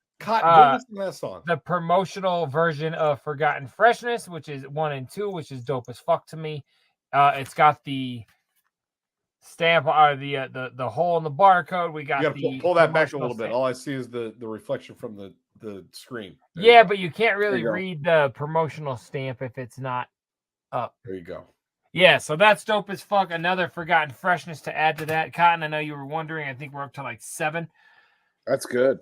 promotional version of Forgotten Freshness, which is 1 and 2, which is dope as fuck to me. It's got the stamp or the hole in the barcode. We got the pull that back a little bit. All I see is the reflection from the screen. Yeah, but you can't really read the promotional stamp if it's not up. There you go. Yeah, so that's dope as fuck. Another Forgotten Freshness to add to that. Cotton, I know you were wondering. I think we're up to like 7. That's good.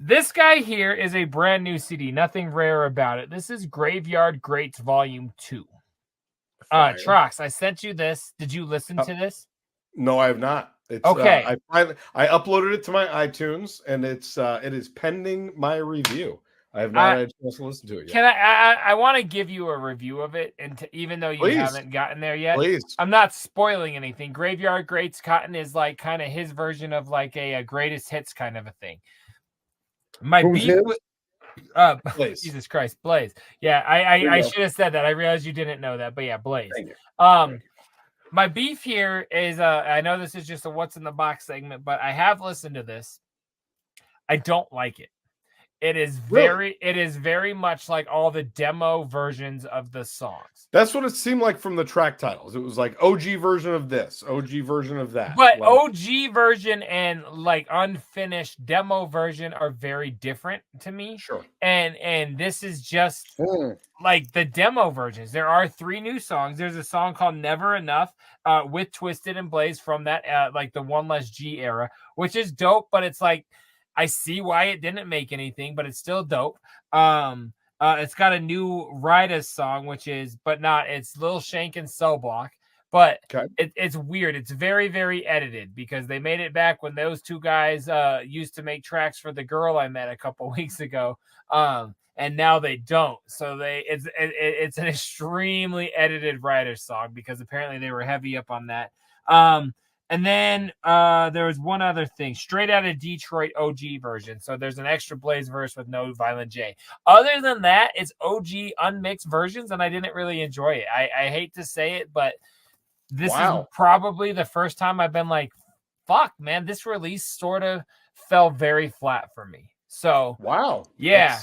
This guy here is a brand new CD. Nothing rare about it. This is Graveyard Greats Volume 2. Trox, I sent you this. Did you listen to this? No, I have not. It's, okay. I uploaded it to my iTunes, and it is pending my review. I have not had a chance to listen to it yet. Can I want to give you a review of it, and even though you haven't gotten there yet, I'm not spoiling anything. Graveyard Greats Cotton is like kind of his version of like a greatest hits kind of a thing. My beef with Jesus Christ, Blaze. Yeah, I should have said that. I realized you didn't know that, but yeah, Blaze. My beef here is I know this is just a what's in the box segment, but I have listened to this. I don't like it. It is very much like all the demo versions of the songs. That's what it seemed like from the track titles. It was like OG version of this, OG version of that. But OG version and like unfinished demo version are very different to me. Sure. And this is just like the demo versions. There are 3 new songs. There's a song called Never Enough with Twisted and Blaze from that like the One Less G era, which is dope, but it's like I see why it didn't make anything, but it's still dope. It's got a new Riders song, it's Lil Shank and Cell Block, but it's weird. It's very, very edited because they made it back when those 2 guys used to make tracks for the girl I met a couple weeks ago. And now they don't. So it's an extremely edited Riders song because apparently they were heavy up on that. And then there was one other thing, Straight Out of Detroit OG version. So there's an extra Blaze verse with no Violent J. Other than that, it's OG unmixed versions, and I didn't really enjoy it. I hate to say it, but this is probably the first time I've been like, fuck, man, this release sort of fell very flat for me. So yeah.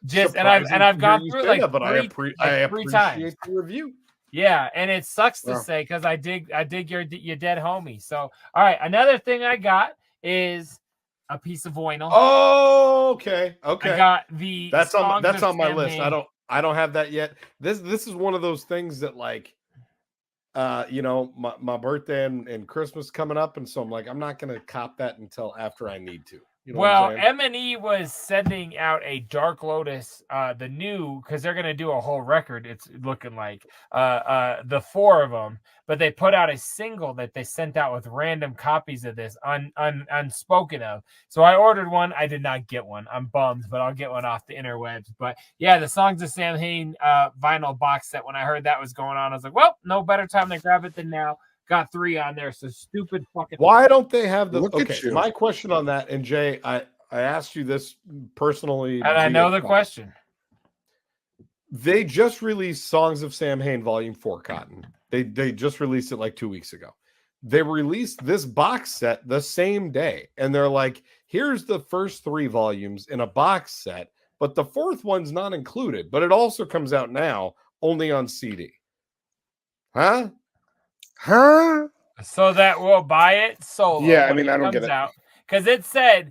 That's I've gone through it like but I appreciate the review. Yeah, and it sucks to say because I dig your dead homie. So, all right, another thing I got is a piece of vinyl. Oh, okay. I got the that's on my list. I don't have that yet. This is one of those things that like, my birthday and Christmas coming up, and so I'm like, I'm not gonna cop that until after I need to. You know well, M&E was sending out a Dark Lotus, the new, because they're going to do a whole record, it's looking like, the 4 of them, but they put out a single that they sent out with random copies of this, unspoken of. So I ordered one. I did not get one. I'm bummed, but I'll get one off the interwebs. But yeah, the Songs of Samhain vinyl box set, when I heard that was going on, I was like, well, no better time to grab it than now. Got 3 on there, so stupid fucking. Why don't they have the? Okay, my question on that, and Jay, I asked you this personally, and I know the question. They just released Songs of Samhain Volume 4 Cotton. They just released it like 2 weeks ago. They released this box set the same day, and they're like, "Here's the first 3 volumes in a box set, but the 4th one's not included. But it also comes out now only on CD." Huh? So that we'll buy it solo. Yeah, I mean, I don't get it. Because it said,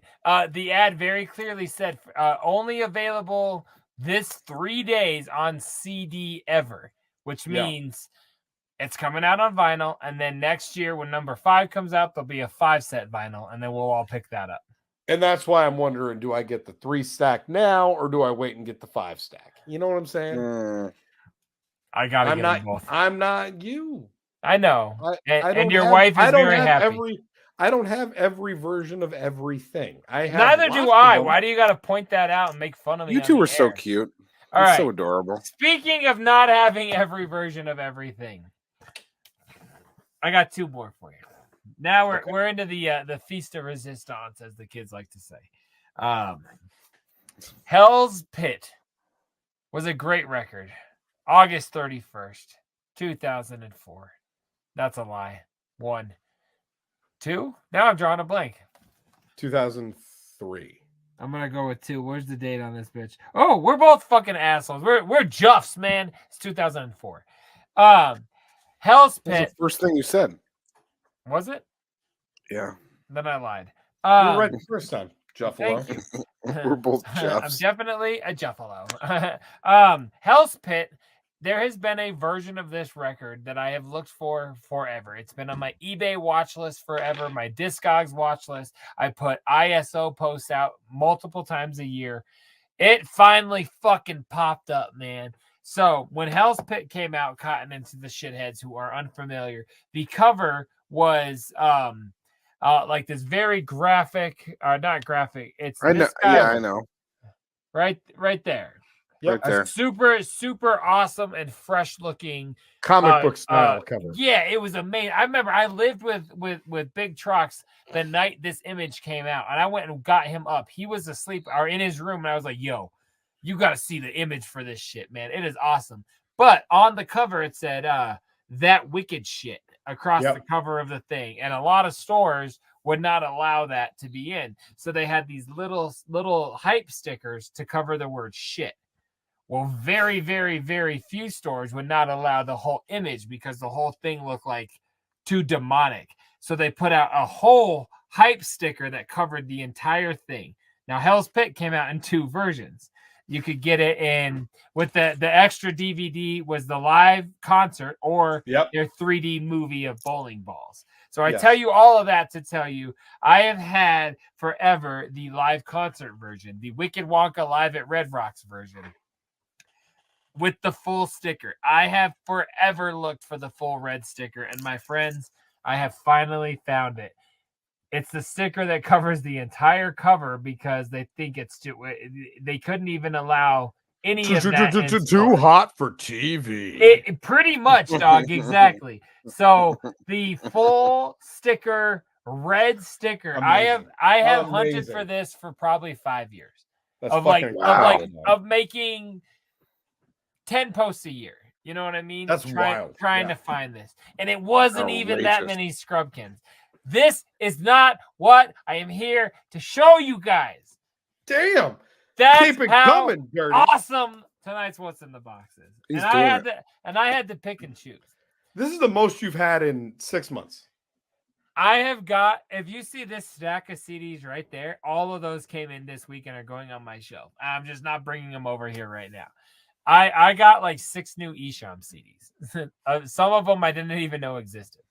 the ad very clearly said, only available this 3 days on CD ever, which means it's coming out on vinyl. And then next year, when number 5 comes out, there'll be a 5-set vinyl, and then we'll all pick that up. And that's why I'm wondering, do I get the 3 stack now, or do I wait and get the 5 stack? You know what I'm saying? I gotta get them both. I'm not you. I know. And your wife is very happy. I don't have every version of everything. Neither do I. Why do you got to point that out and make fun of me? You two are so cute. All right. So adorable. Speaking of not having every version of everything, I got 2 more for you. Now we're into the Feast of Resistance, as the kids like to say. Hell's Pit was a great record. August 31st, 2004. That's a lie. 1, 2. Now I'm drawing a blank. 2003. I'm gonna go with 2. Where's the date on this bitch? Oh, we're both fucking assholes. We're Juffs, man. It's 2004. Hell's Pit. That's the first thing you said. Was it? Yeah. Then I lied. You were right the first time, Juffalo. We're both Juffs. I'm definitely a Juffalo. Hell's Pit. There has been a version of this record that I have looked for forever. It's been on my eBay watch list forever, my Discogs watch list. I put ISO posts out multiple times a year. It finally fucking popped up, man. So when Hell's Pit came out, Cotton into the shitheads who are unfamiliar, the cover was like this very graphic, not graphic. It's I know. Guy, yeah, I know. right there. Yep. Right there. Super awesome and fresh looking comic book style cover. Yeah, it was amazing. I remember I lived with Big Trox the night this image came out, and I went and got him up. He was asleep or in his room, and I was like, "Yo, you got to see the image for this shit, man. It is awesome." But on the cover, it said "that wicked shit" across the cover of the thing, and a lot of stores would not allow that to be in, so they had these little hype stickers to cover the word shit. Well, very, very, very few stores would not allow the whole image because the whole thing looked like too demonic. So they put out a whole hype sticker that covered the entire thing. Now, Hell's Pit came out in 2 versions. You could get it in with the extra DVD was the live concert or their 3D movie of bowling balls. So I tell you all of that to tell you I have had forever the live concert version, the Wicked Wonka Live at Red Rocks version. With the full sticker. I have forever looked for the full red sticker, and my friends, I have finally found it. It's the sticker that covers the entire cover because they think it's they couldn't even allow any of that. Too hot for TV. It pretty much, dog, exactly. So the full sticker, red sticker. Amazing. I have hunted for this for probably 5 years. That's of making 10 posts a year. You know what I mean? That's wild. Trying to find this. And it wasn't even that many scrubkins. This is not what I am here to show you guys. Damn. That's Keep it how coming, Dirty. awesome tonight's What's in the Box is. And I had to pick and choose. This is the most you've had in 6 months. I have got, if you see this stack of CDs right there, all of those came in this week and are going on my shelf. I'm just not bringing them over here right now. I got like 6 new Esham CDs. Some of them I didn't even know existed.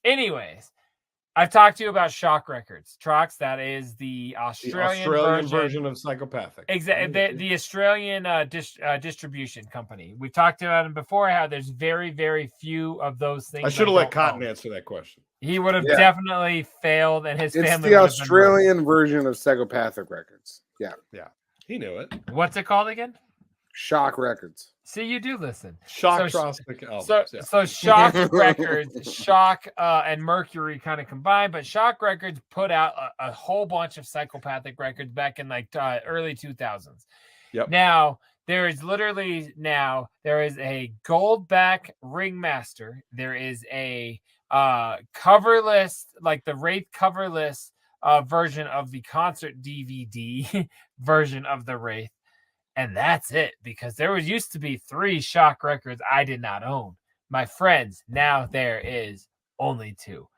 Anyways, I've talked to you about Shock Records. Trox, that is the Australian version of Psychopathic. Exactly. The Australian distribution company. We've talked about them before, how there's very, very few of those things. I should have let Cotton answer that question. He would have definitely failed, and his family. It's the Australian version of Psychopathic Records. Yeah. Yeah. He knew it. What's it called again? Shock Records. See, you do listen. Shock Shock Records, Shock and Mercury kind of combined, but Shock Records put out a whole bunch of Psychopathic records back in like early 2000s. Yep. Now there is a Goldback Ringmaster. There is a coverless, like the Wraith coverless version of the concert DVD version of the Wraith. And that's it, because there used to be 3 Shock records I did not own. My friends, now there is only 2.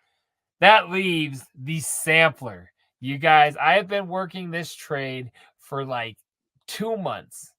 That leaves the sampler. You guys, I have been working this trade for like 2 months.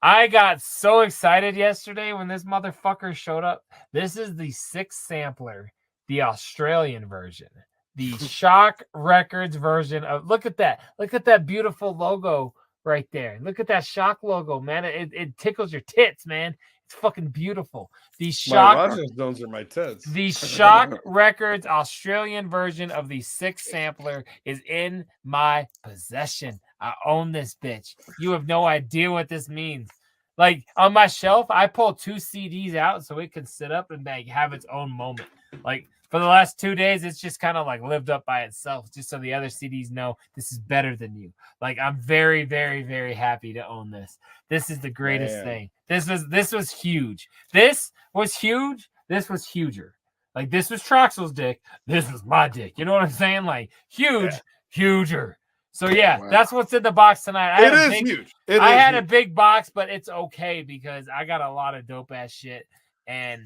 I got so excited yesterday when this motherfucker showed up. This is the 6th sampler, the Australian version. The Shock Records version of, look at that. Look at that beautiful logo right there. Look at that Shock logo, man. It tickles your tits, man. It's fucking beautiful. The Shock zones are my tits. The Shock Records Australian version of the 6th sampler is in my possession. I own this bitch. You have no idea what this means. Like on my shelf, I pull 2 CDs out so it can sit up and like have its own moment. Like for the last 2 days, it's just kind of like lived up by itself, just so the other CDs know this is better than you. Like I'm very, very, very happy to own this. This is the greatest thing. This was huge. This was huge. This was huger. Like this was Troxel's dick. This was my dick. You know what I'm saying? Like huge, huger. So yeah, that's what's in the box tonight. It is huge. I had a big box, but it's okay because I got a lot of dope ass shit, and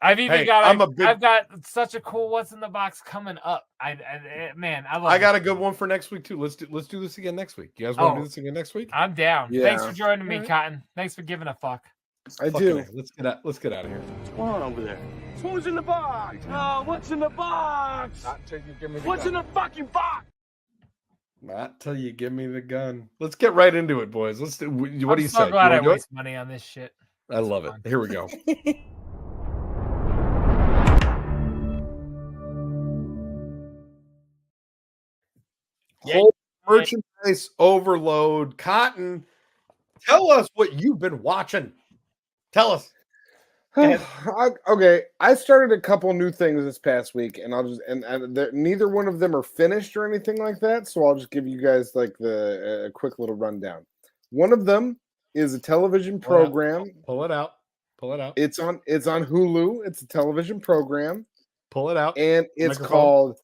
I've even I've got such a cool what's in the box coming up. I got a good one for next week too. Let's do this again next week. You guys want to do this again next week? I'm down. Yeah. Thanks for joining me, Cotton. Thanks for giving a fuck. I do. Let's get out of here. What's going on over there? Who's in the box? What's in the box? Not till you give me the What's in gun. the fucking box? Not till you give me the gun. Let's get right into it, boys. Let's do. What do you say? I'm so glad I waste money on this shit. I love it. Here we go. Yeah. Home merchandise overload. Cotton, tell us what you've been watching. Tell us. Okay, I started a couple new things this past week, and I'll just neither one of them are finished or anything like that. So I'll just give you guys like a quick little rundown. One of them is a television program. Pull it out. It's on Hulu. It's a television program. Pull it out. And it's called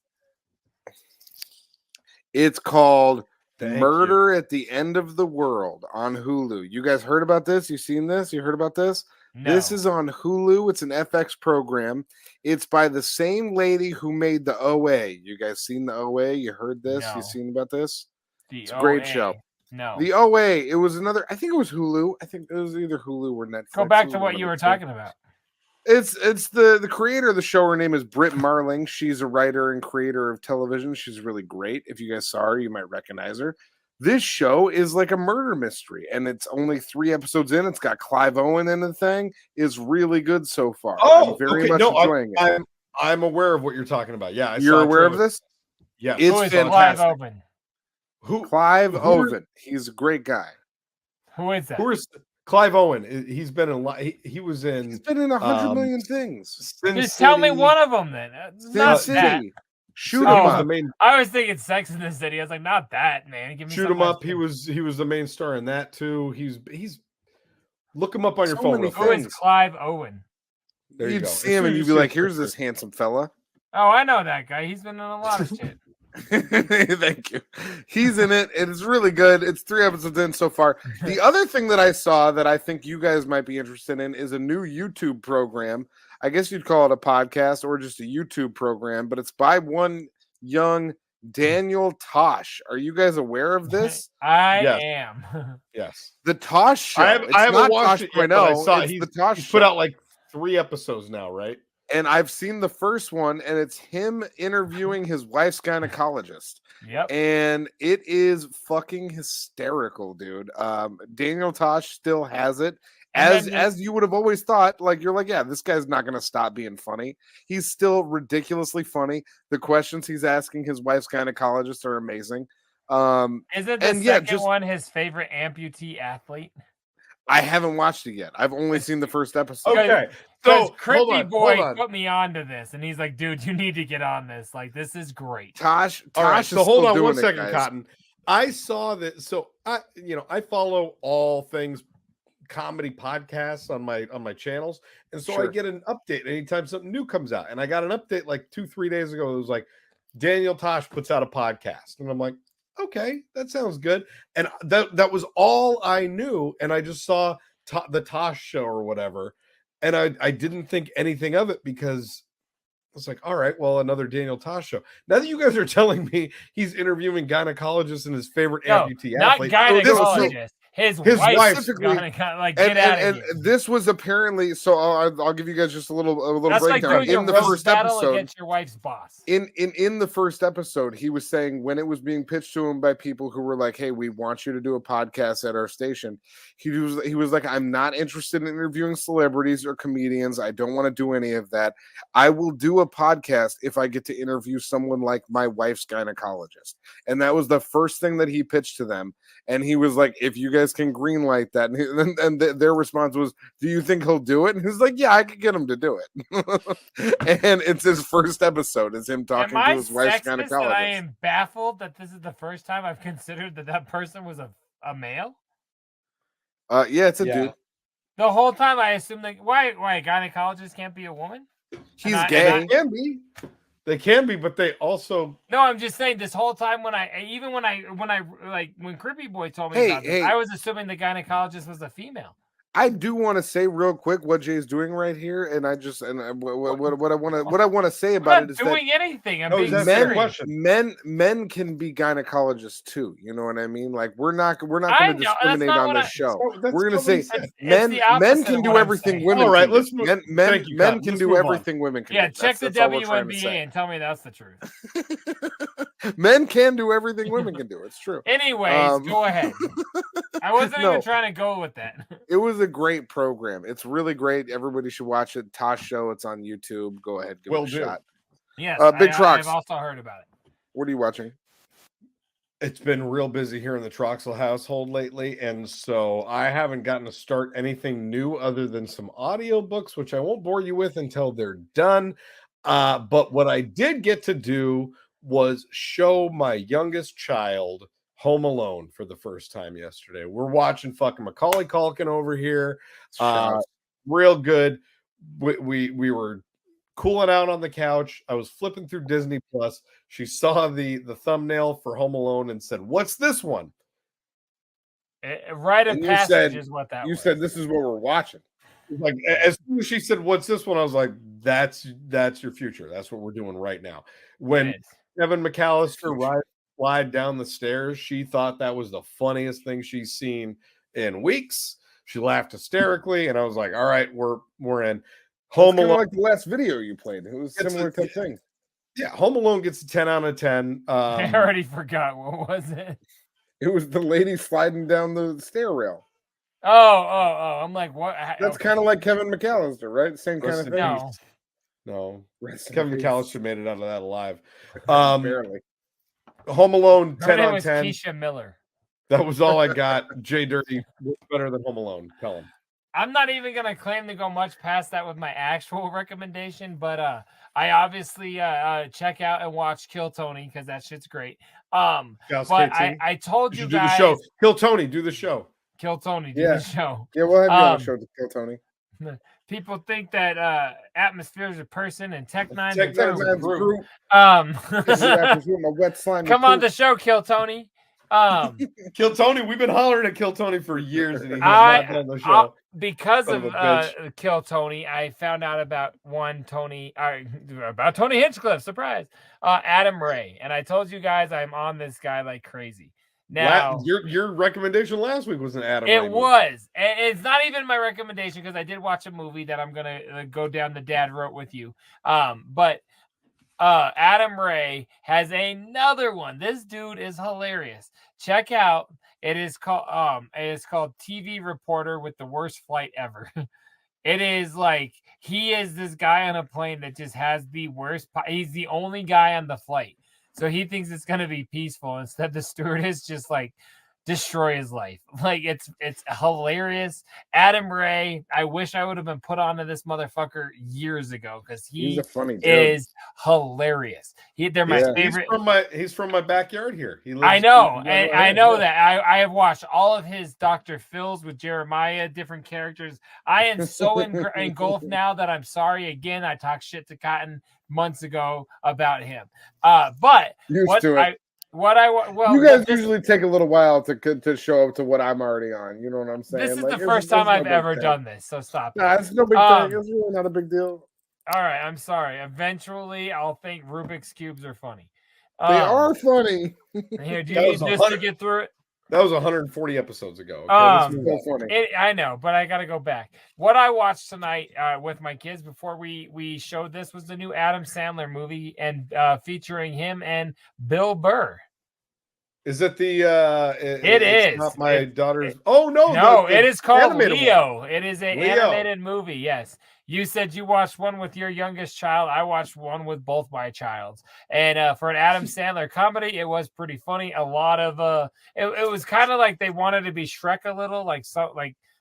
Murder at the End of the World on Hulu. You guys heard about this? You seen this? You heard about this? No. This is on Hulu. It's an FX program. It's by the same lady who made the OA. You guys seen the OA? You heard this? No. You seen about this? It's a OA. great show. No. The OA. It was another. I think it was Hulu. I think it was either Hulu or Netflix. Go back to what you were talking about. It's the creator of the show. Her name is Britt Marling. She's a writer and creator of television. She's really great. If you guys saw her, you might recognize her. This show is like a murder mystery, and it's only 3 episodes in. It's got Clive Owen in the thing. It's really good so far. I'm very much enjoying it. I'm aware of what you're talking about. Yeah, you're aware of this? Yeah, it's fantastic. Clive Owen? Clive Owen. He's a great guy. Who is that? Who is Clive Owen? He's been in a lot. He was in. He's been in 100 million things. Just tell me one of them then. Not that. Shoot 'em up. I was thinking Sex in the City. I was like, not that, man. Give me Shoot 'em up. He was the main star in that too. He's look him up on your phone. Who is Clive Owen? There You'd see him and you'd be like, "Here's this handsome fella." Oh, I know that guy. He's been in a lot of shit. Thank you. He's in it. It's really good. It's 3 episodes in so far. The other thing that I saw that I think you guys might be interested in is a new YouTube program. I guess you'd call it a podcast or just a YouTube program, but it's by one young Daniel Tosh. Are you guys aware of this? I am. Yes. The Tosh Show. I haven't watched it yet, but I saw it's the Tosh he's Show. put out like 3 episodes now, right? And I've seen the first one, and it's him interviewing his wife's gynecologist. Yep. And it is fucking hysterical, dude. Daniel Tosh still has it. As you would have always thought, like you're like, yeah, this guy's not gonna stop being funny. He's still ridiculously funny. The questions he's asking his wife's gynecologist are amazing. Isn't the second one his favorite amputee athlete? I haven't watched it yet. I've only seen the first episode. Okay. So Crispy Boy put me onto this, and he's like, dude, you need to get on this. Like, this is great. Tosh All right, so hold on 1 second, guys. Cotton. I saw that. So I follow all things comedy podcasts on my channels, and so I get an update anytime something new comes out. And I got an update like 2-3 days ago. It was like Daniel Tosh puts out a podcast, and I'm like, okay, that sounds good. And that was all I knew. And I just saw the Tosh Show or whatever, and I didn't think anything of it because I was like, all right, well, another Daniel Tosh show. Now that you guys are telling me he's interviewing gynecologists and his favorite amputee athlete, not gynecologist. His wife, like, get out of here. And this was apparently so. I'll give you guys just a little That's breakdown. Like in the first episode, against your wife's boss. In the first episode, he was saying when it was being pitched to him by people who were like, "Hey, we want you to do a podcast at our station." He was like, "I'm not interested in interviewing celebrities or comedians. I don't want to do any of that. I will do a podcast if I get to interview someone like my wife's gynecologist." And that was the first thing that he pitched to them. And he was like, "If you guys can greenlight that," and their response was, "Do you think he'll do it?" And he's like, "Yeah, I could get him to do it." And it's his first episode is him talking to his wife's gynecologist. That I am baffled that this is the first time I've considered that person was a male. Yeah, it's a dude. The whole time I assumed like why a gynecologist can't be a woman? He's gay. They can be. They can be, but they also. No, I'm just saying. This whole time, when Crippy Boy told me about this, I was assuming the gynecologist was a female. I do want to say real quick what Jay's doing right here, and what I want to say about it is doing anything. I'm being men can be gynecologists too. You know what I mean? Like we're not going to discriminate on this show. We're going to say men can do everything women. All right, can let's do. Men can do everything women can. Yeah, do. check the WNBA and tell me that's the truth. Men can do everything women can do. It's true. Anyways, go ahead. I wasn't even trying to go with that. It was a great program. It's really great. Everybody should watch it. Tosh Show. It's on YouTube. Go ahead, give it a shot. Yes, Big Trox. I've also heard about it. What are you watching? It's been real busy here in the Troxel household lately, and so I haven't gotten to start anything new other than some audiobooks, which I won't bore you with until they're done. But what I did get to do was show my youngest child Home Alone for the first time yesterday. We're watching fucking Macaulay Culkin over here. Real good. We were cooling out on the couch. I was flipping through Disney Plus. She saw the thumbnail for Home Alone and said, "What's this one?" Rite of Passage is what that you was. said this is what we're watching. Like as soon as she said, "What's this one?" I was like, "That's your future. That's what we're doing right now." When Kevin McAllister slide down the stairs, she thought that was the funniest thing she's seen in weeks. She laughed hysterically, and I was like, "All right, we're in." Home Alone, like the last video you played. It was similar type thing. Yeah, Home Alone gets a 10 out of 10. I already forgot. What was it? It was the lady sliding down the stair rail. Oh! I'm like, what? That's kind of like Kevin McAllister, right? Same kind of thing. No. Kevin McAllister made it out of that alive. Barely. Home Alone, Her 10 name on was 10. Keisha Miller. That was all I got. JDirty, what's better than Home Alone? Tell him. I'm not even gonna claim to go much past that with my actual recommendation, but I obviously check out and watch Kill Tony because that shit's great. But I told you guys, do the show. Kill Tony, do the show. Kill Tony, do the show. Yeah, we'll have you on the show to Kill Tony. People think that Atmosphere is a person and Tech Nine's Tech Nine's a group. Come on the show, Kill Tony. Kill Tony, we've been hollering at Kill Tony for years, and he has not been on the show. Because of Kill Tony, I found out about Tony Hinchcliffe. Surprise, Adam Ray, and I told you guys I'm on this guy like crazy. Now, your recommendation last week was an Adam. It was. And it's not even my recommendation because I did watch a movie that I'm gonna go down the dad road with you. But Adam Ray has another one. This dude is hilarious. Check out. It is called TV Reporter with the Worst Flight Ever. It is like he is this guy on a plane that just has the worst. He's the only guy on the flight, so he thinks it's gonna be peaceful. Instead, the stewardess just like destroy his life. Like it's hilarious. Adam Ray, I wish I would have been put onto this motherfucker years ago because he's a funny dude. Is hilarious. They're my favorite. He's from my backyard here. He lives I know, and I know that. I have watched all of his Dr. Phil's with Jeremiah, different characters. I am so engulfed now that I'm sorry again. I talked shit to Cotton months ago about him. But Used to it. You guys usually take a little while to show up to what I'm already on. You know what I'm saying? This is the first time I've ever done this, so stop. Nah, it's no big thing. It's really not a big deal. All right, I'm sorry. Eventually, I'll think Rubik's Cubes are funny. They are funny. Here, do you need this to get through it? That was 140 episodes ago. Okay? This is so funny. I know, but I got to go back. What I watched tonight with my kids before we showed this was the new Adam Sandler movie and featuring him and Bill Burr. Is it the? It is not my daughter's. Oh no! No, it is called Leo. It is an animated movie. Yes, you said you watched one with your youngest child. I watched one with both my childs. And for an Adam Sandler comedy, it was pretty funny. A lot of it was kind of like they wanted to be Shrek a little, like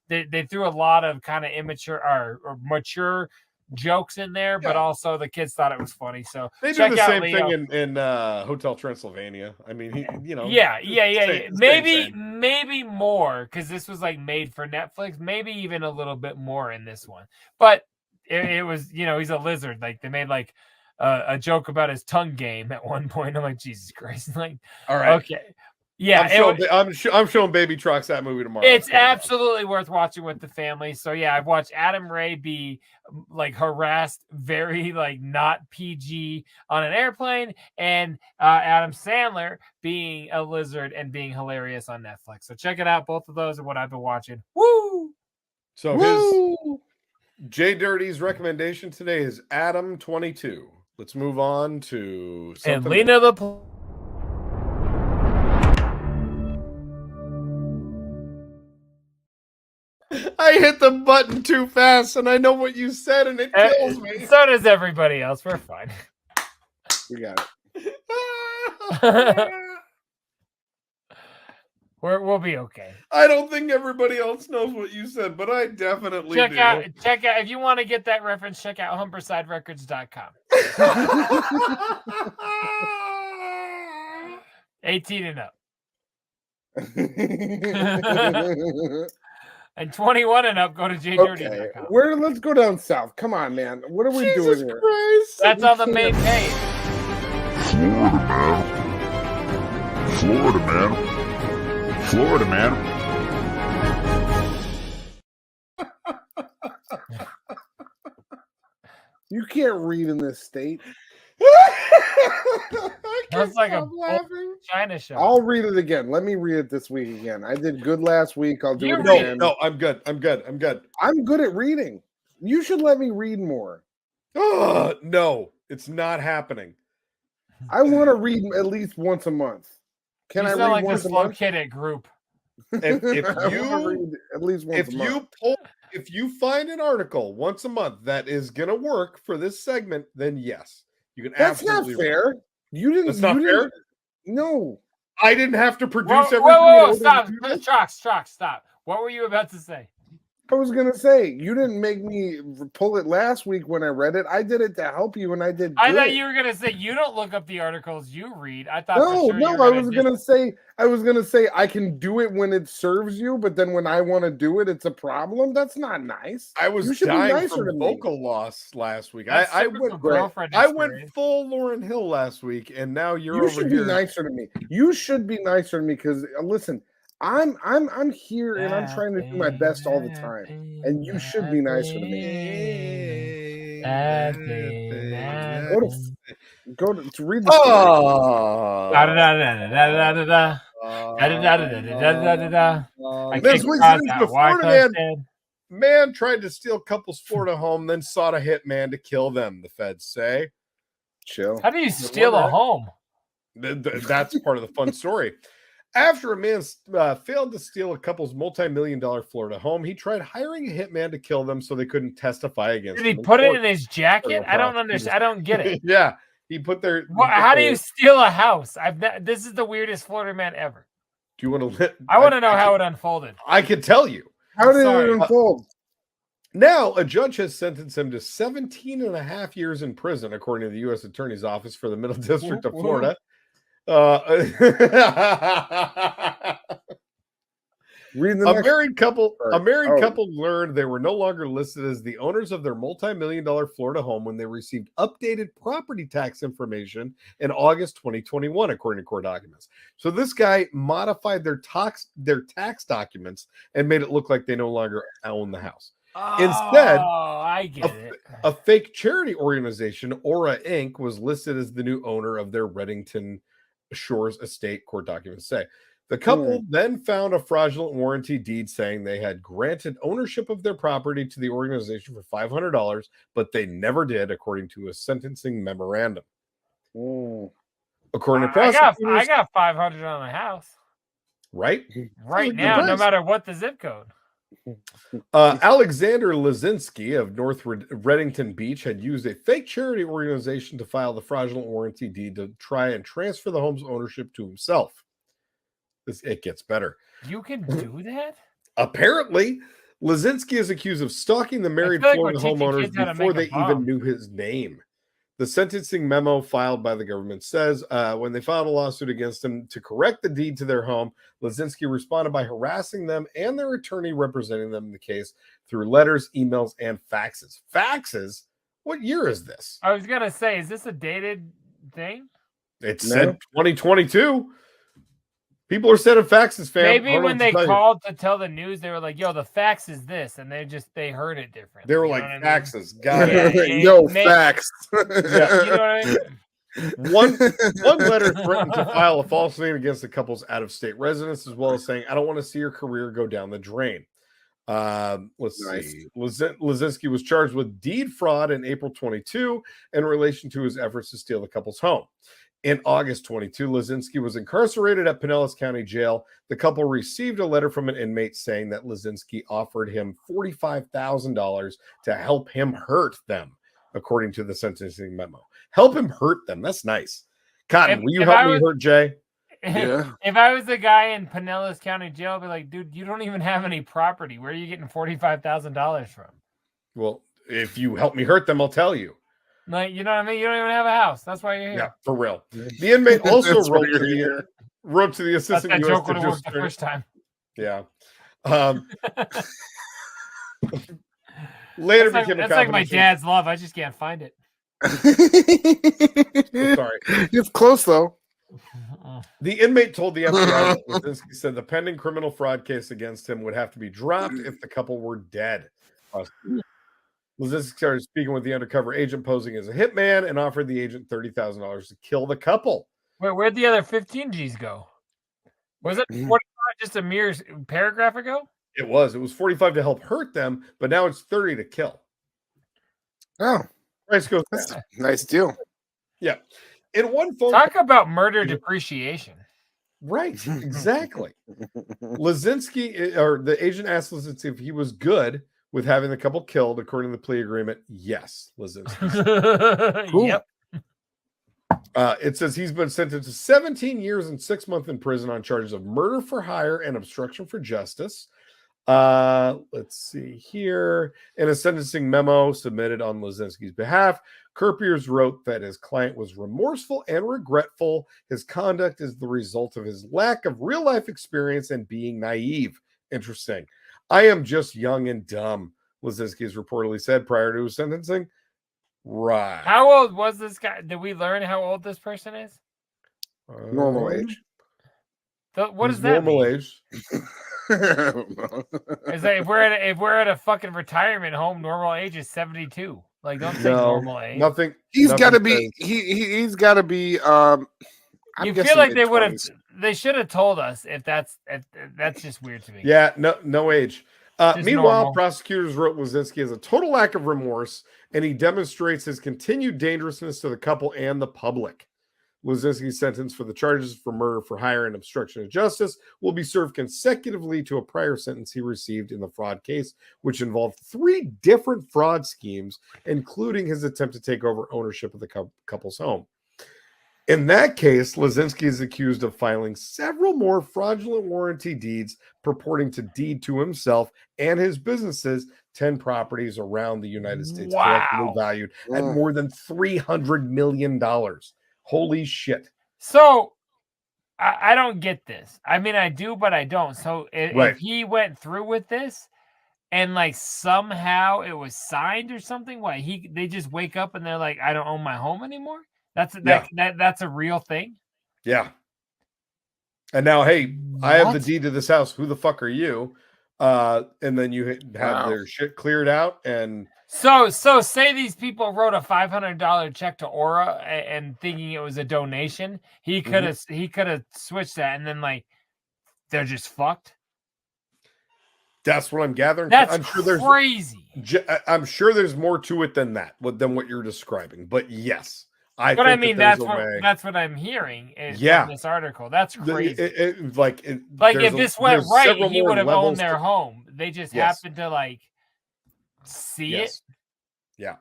they threw a lot of kind of immature or mature jokes in there, but also the kids thought it was funny. So they do the same thing in Hotel Transylvania. I mean, maybe more because this was like made for Netflix. Maybe even a little bit more in this one, but it was he's a lizard. Like they made like a joke about his tongue game at one point. I'm like, Jesus Christ! Like, all right, okay. Yeah, I'm showing Baby Trox that movie tomorrow. It's absolutely worth watching with the family. So yeah, I've watched Adam Ray be like harassed, very like not PG on an airplane, and Adam Sandler being a lizard and being hilarious on Netflix. So check it out. Both of those are what I've been watching. Woo! So his JDirty's recommendation today is Adam 22. Let's move on to and Lena the. I hit the button too fast, and I know what you said, and it kills me. So does everybody else. We're fine. We got it. We'll be okay. I don't think everybody else knows what you said, but I definitely check do. out if you want to get that reference, check out humpersiderecords.com. 18 and up. And 21 and up, go to JDirty.com. Let's go down south. Come on, man. What are we doing here? Christ. That's on the main page. Florida, man. You can't read in this state. That's like a China show. I'll read it again. Let me read it this week again. I did good last week. I'll do it No, again. no, I'm good. I'm good at reading. You should let me read more. No, it's not happening. I want to read at least once a month. Can I read like once a a month? kid at group. If you read at least once a month. If you find an article once a month that is gonna work for this segment, then yes, you can. That's absolutely not fair. You didn't. That's not fair. No, I didn't have to produce everything. Whoa! Stop! Trox, stop! What were you about to say? I was gonna say you didn't make me pull it last week when I read it. I did it to help you, and I did. I thought you were gonna say you don't look up the articles you read. I thought no. I was gonna say I can do it when it serves you, but then when I want to do it, it's a problem. That's not nice. I was dying from vocal loss last week. I went full Lauryn Hill last week, and now you should be nicer to me. You should be nicer to me because listen. I'm here and I'm trying to do my best all the time, and you should be nicer to me. Go to read the This week's the Florida man tried to steal couple's Florida home, then sought a hitman to kill them. The feds say. Chill. How do you steal a home? That's part of the fun story. After a man failed to steal a couple's multi-million-dollar Florida home, he tried hiring a hitman to kill them so they couldn't testify against him. Did he put it in his jacket? I don't understand. I don't get it. Yeah, he put their. How do you steal a house? This is the weirdest Florida man ever. Do you want to? I want to know how it unfolded. I can tell you. How did it unfold? Now, a judge has sentenced him to 17 and a half years in prison, according to the U.S. Attorney's Office for the Middle District of Florida. A married couple learned they were no longer listed as the owners of their multi-million-dollar Florida home when they received updated property tax information in August 2021, according to court documents. So this guy modified their tax documents and made it look like they no longer own the house. Instead, I get it. A fake charity organization, Aura Inc., was listed as the new owner of their Reddington Shores estate, court documents say. The couple then found a fraudulent warranty deed saying they had granted ownership of their property to the organization for $500, but they never did, according to a sentencing memorandum. According to prosecutors, I got $500 on the house right now, no matter what the zip code. Alexander Lazinski of North Reddington Beach had used a fake charity organization to file the fraudulent warranty deed to try and transfer the home's ownership to himself. It gets better. You can do that? Apparently, Lazinski is accused of stalking the married Florida homeowners before they even knew his name. The sentencing memo filed by the government says when they filed a lawsuit against him to correct the deed to their home, Lazinski responded by harassing them and their attorney representing them in the case through letters, emails, and faxes. Faxes? What year is this? I was going to say, is this a dated thing? It said 2022. People are sending faxes, fam. Maybe when they called to tell the news, they were like, yo, the fax is this. And they heard it different. They were like, faxes. Got it. Yo, fax. Yeah. You know what I mean? One letter threatened to file a false lien against the couple's out-of-state residence, as well as saying, I don't want to see your career go down the drain. Let's see. Lazinski was charged with deed fraud in April 22 in relation to his efforts to steal the couple's home. In August 22, Lazinski was incarcerated at Pinellas County Jail. The couple received a letter from an inmate saying that Lazinski offered him $45,000 to help him hurt them, according to the sentencing memo. Help him hurt them. That's nice. Cotton, will you help me hurt Jay? If I was the guy in Pinellas County Jail, I'd be like, dude, you don't even have any property. Where are you getting $45,000 from? Well, if you help me hurt them, I'll tell you. Like, you know what I mean? You don't even have a house. That's why you're here. Yeah, for real. The inmate also wrote to the assistant that U.S. joke would have worked the Attorney. first time. Yeah. Later that's became like, a that's like my dad's love. I just can't find it. Sorry. It's close though. The inmate told the FBI that Lazinski said the pending criminal fraud case against him would have to be dropped if the couple were dead. Lazinski started speaking with the undercover agent posing as a hitman and offered the agent $30,000 to kill the couple. Where'd the other 15 G's go? Was it 45 just a mere paragraph ago? It was 45 to help hurt them, but now it's 30 to kill. Oh, price goes that's down. a nice deal. Yeah. In one phone Talk about murder depreciation. Right, exactly. Lazinski, or the agent asked Lazinski if he was good with having the couple killed according to the plea agreement. Yes, Lazinski. Yep. It says he's been sentenced to 17 years and 6 months in prison on charges of murder for hire and obstruction for justice. Let's see here. In a sentencing memo submitted on Lazinski's behalf, Kerpiers wrote that his client was remorseful and regretful. His conduct is the result of his lack of real-life experience and being naive. Interesting. I am just young and dumb, Lazinski has reportedly said prior to his sentencing. Right. How old was this guy? Did we learn how old this person is? Normal age. What does that normal mean? age? Is that if we're at a fucking retirement home, normal age is 72. Like, don't say normal age. Nothing. He's got to be. He's got to be. You feel like they would have. They should have told us if that's just weird to me. Yeah. No age. Meanwhile, normal. prosecutors wrote Lazinski has a total lack of remorse, and he demonstrates his continued dangerousness to the couple and the public. Lazinski's sentence for the charges for murder for hire and obstruction of justice will be served consecutively to a prior sentence he received in the fraud case, which involved 3 different fraud schemes, including his attempt to take over ownership of the couple's home. In that case, Lazinski is accused of filing several more fraudulent warranty deeds purporting to deed to himself and his businesses 10 properties around the United States, collectively valued at more than $300 million. Holy shit. So I don't get this. I mean, I do, but I don't. So if he went through with this and like somehow it was signed or something, they just wake up and they're like, I don't own my home anymore? That's a real thing? Yeah. And now, hey, I have the deed to this house. Who the fuck are you? And then you have their shit cleared out. And so say these people wrote a $500 check to Aura and thinking it was a donation. He could have switched that, and then like they're just fucked. That's what I'm gathering. I'm sure crazy. I'm sure there's more to it than that, than what you're describing. But yes. That's what I'm hearing in this article. That's crazy. If this went right, he would have owned their home. They just happened to like see it. Yeah.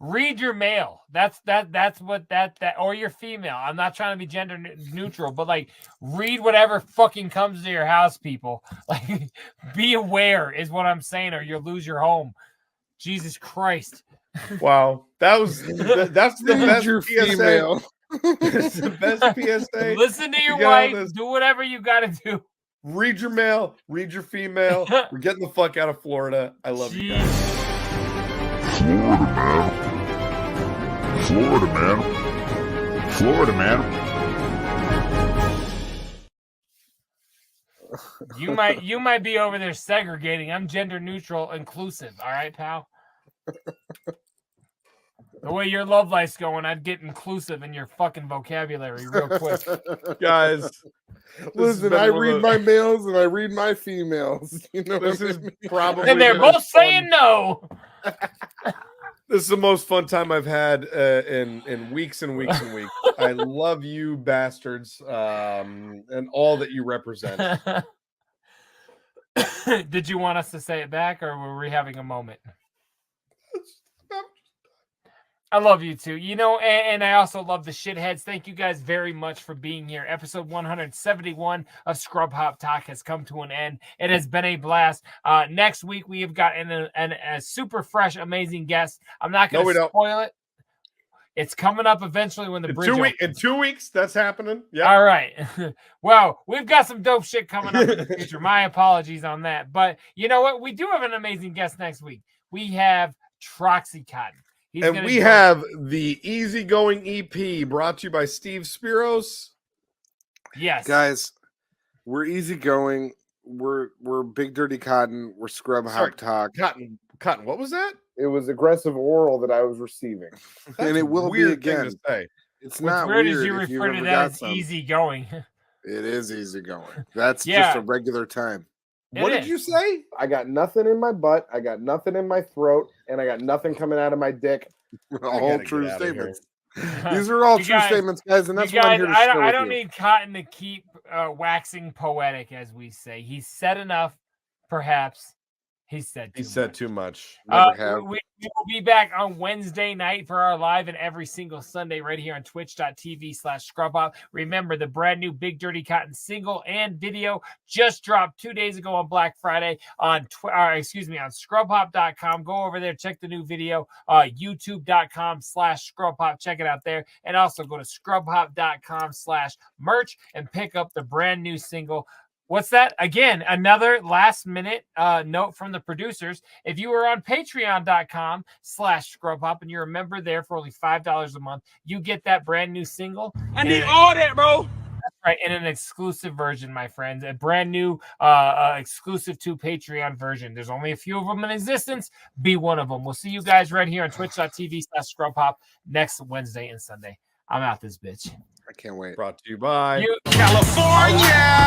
Read your mail. That's what that or you're female. I'm not trying to be gender neutral, but like read whatever fucking comes to your house, people. Like be aware is what I'm saying, or you'll lose your home. Jesus Christ. Wow, that's the best PSA. It's the best PSA. Listen to your wife. Do whatever you got to do. Read your mail. Read your female. We're getting the fuck out of Florida. I love you guys. Florida, man. You might be over there segregating. I'm gender neutral, inclusive. All right, pal. The way your love life's going, I'd get inclusive in your fucking vocabulary real quick. Guys, listen, I read my males and I read my females. You know, this is probably and they're both saying no. This is the most fun time I've had in weeks and weeks and weeks. I love you bastards and all that you represent. Did you want us to say it back, or were we having a moment? I love you too. You know, and I also love the shitheads. Thank you guys very much for being here. Episode 171 of Scrub Hop Talk has come to an end. It has been a blast. Next week we have got a super fresh, amazing guest. I'm not going to spoil it. It's coming up eventually when the bridge opens. In 2 weeks, that's happening. Yeah. All right. Well, we've got some dope shit coming up in the future. My apologies on that. But you know what? We do have an amazing guest next week. We have Troxy Cotton. And we have the Easygoing EP brought to you by Steve Spiros. Yes. Guys, we're easygoing. We're Big Dirty Cotton. We're Scrub Hop Talk. Cotton, what was that? It was aggressive oral that I was receiving. And it will be again. To say. It's not weird weird as you refer to that as easygoing. It is easygoing. That's just a regular time. What did you say? I got nothing in my butt. I got nothing in my throat, and I got nothing coming out of my dick. All true statements. These are all true statements, guys, and that's what I'm here to share. I don't need Cotton to keep waxing poetic, as we say. He's said enough, perhaps. He said too much. We will be back on Wednesday night for our live and every single Sunday right here on twitch.tv/scrubhop. Remember, the brand new Big Dirty Cotton single and video just dropped 2 days ago on Black Friday on scrubhop.com. Go over there, check the new video, youtube.com/scrubhop. Check it out there. And also go to scrubhop.com/merch and pick up the brand new single. What's that? Again, another last minute note from the producers. If you are on patreon.com/scrubhop and you're a member there for only $5 a month, you get that brand new single. I need all that, bro. That's right. In an exclusive version, my friends. A brand new exclusive to Patreon version. There's only a few of them in existence. Be one of them. We'll see you guys right here on twitch.tv/scrubhop next Wednesday and Sunday. I'm out this bitch. I can't wait. Brought to you by California.